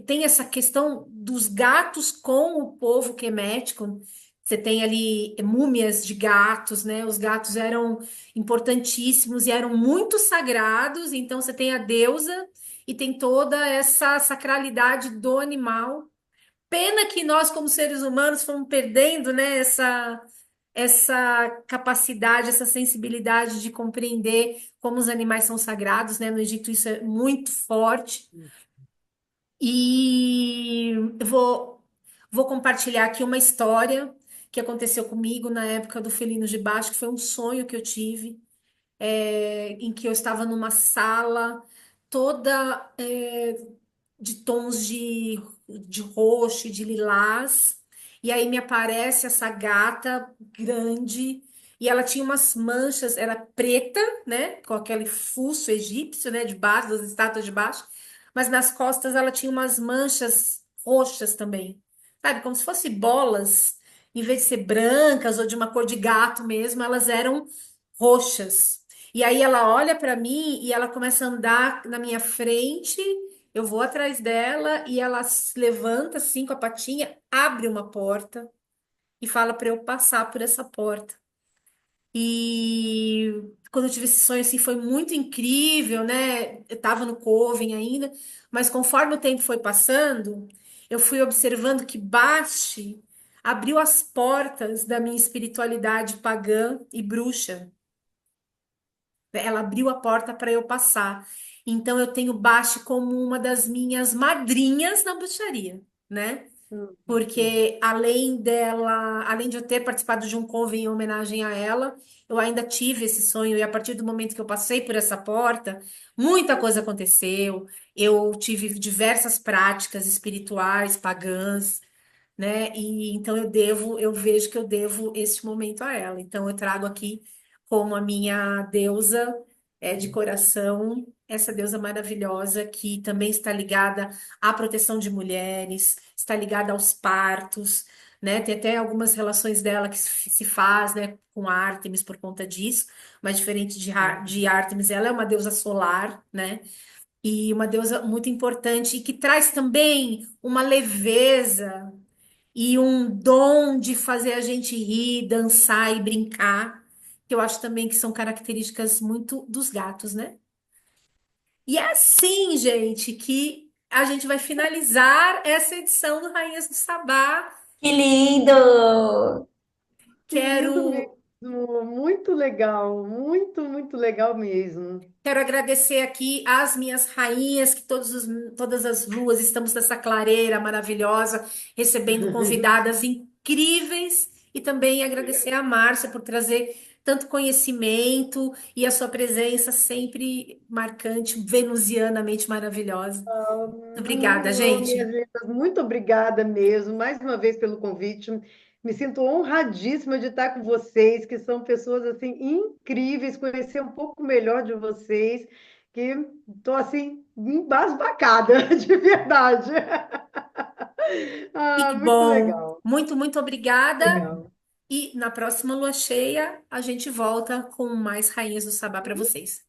tem essa questão dos gatos com o povo quemético. Você tem ali múmias de gatos, né? Os gatos eram importantíssimos e eram muito sagrados. Então, você tem a deusa e tem toda essa sacralidade do animal. Pena que nós, como seres humanos, fomos perdendo, né, essa capacidade, essa sensibilidade de compreender como os animais são sagrados, né? No Egito isso é muito forte. E eu vou compartilhar aqui uma história que aconteceu comigo na época do Felinos de Baixo, que foi um sonho que eu tive, em que eu estava numa sala toda de tons de roxo e de lilás. E aí me aparece essa gata grande e ela tinha umas manchas, era preta, né, com aquele fuço egípcio, né, de baixo, das estátuas de baixo, mas nas costas ela tinha umas manchas roxas também, sabe, como se fossem bolas, em vez de ser brancas ou de uma cor de gato mesmo, elas eram roxas. E aí ela olha para mim e ela começa a andar na minha frente, eu vou atrás dela e ela se levanta assim com a patinha, abre uma porta e fala para eu passar por essa porta. E quando eu tive esse sonho assim foi muito incrível, né? Eu tava no Coven ainda, mas conforme o tempo foi passando, eu fui observando que Basti abriu as portas da minha espiritualidade pagã e bruxa. Ela abriu a porta para eu passar. Então eu tenho Basti como uma das minhas madrinhas na bruxaria, né? porque além dela, além de eu ter participado de um cover em homenagem a ela, eu ainda tive esse sonho, e a partir do momento que eu passei por essa porta, muita coisa aconteceu. Eu tive diversas práticas espirituais, pagãs, né? E então eu vejo que eu devo este momento a ela. Então eu trago aqui como a minha deusa de coração, essa deusa maravilhosa que também está ligada à proteção de mulheres, está ligada aos partos, né? Tem até algumas relações dela que se faz, né, com Ártemis por conta disso, mas diferente de Ártemis, ela é uma deusa solar, né? E uma deusa muito importante e que traz também uma leveza e um dom de fazer a gente rir, dançar e brincar, que eu acho também que são características muito dos gatos, né? E é assim, gente, que a gente vai finalizar essa edição do Rainhas do Sabá. Que lindo! Que lindo Quero mesmo, muito legal, muito legal mesmo. Quero agradecer aqui às minhas rainhas, que todas as luas estamos nessa clareira maravilhosa, recebendo convidadas incríveis, e também agradecer a Márcia por trazer tanto conhecimento e a sua presença sempre marcante, venusianamente maravilhosa. Muito obrigada, Minhas gente. lindas, muito obrigada mesmo, mais uma vez pelo convite. Me sinto honradíssima de estar com vocês, que são pessoas assim incríveis, conhecer um pouco melhor de vocês, que estou assim embasbacada, de verdade. Que Muito bom. legal, Muito obrigada. legal. E na próxima lua cheia, a gente volta com mais Rainhas do Sabá para vocês.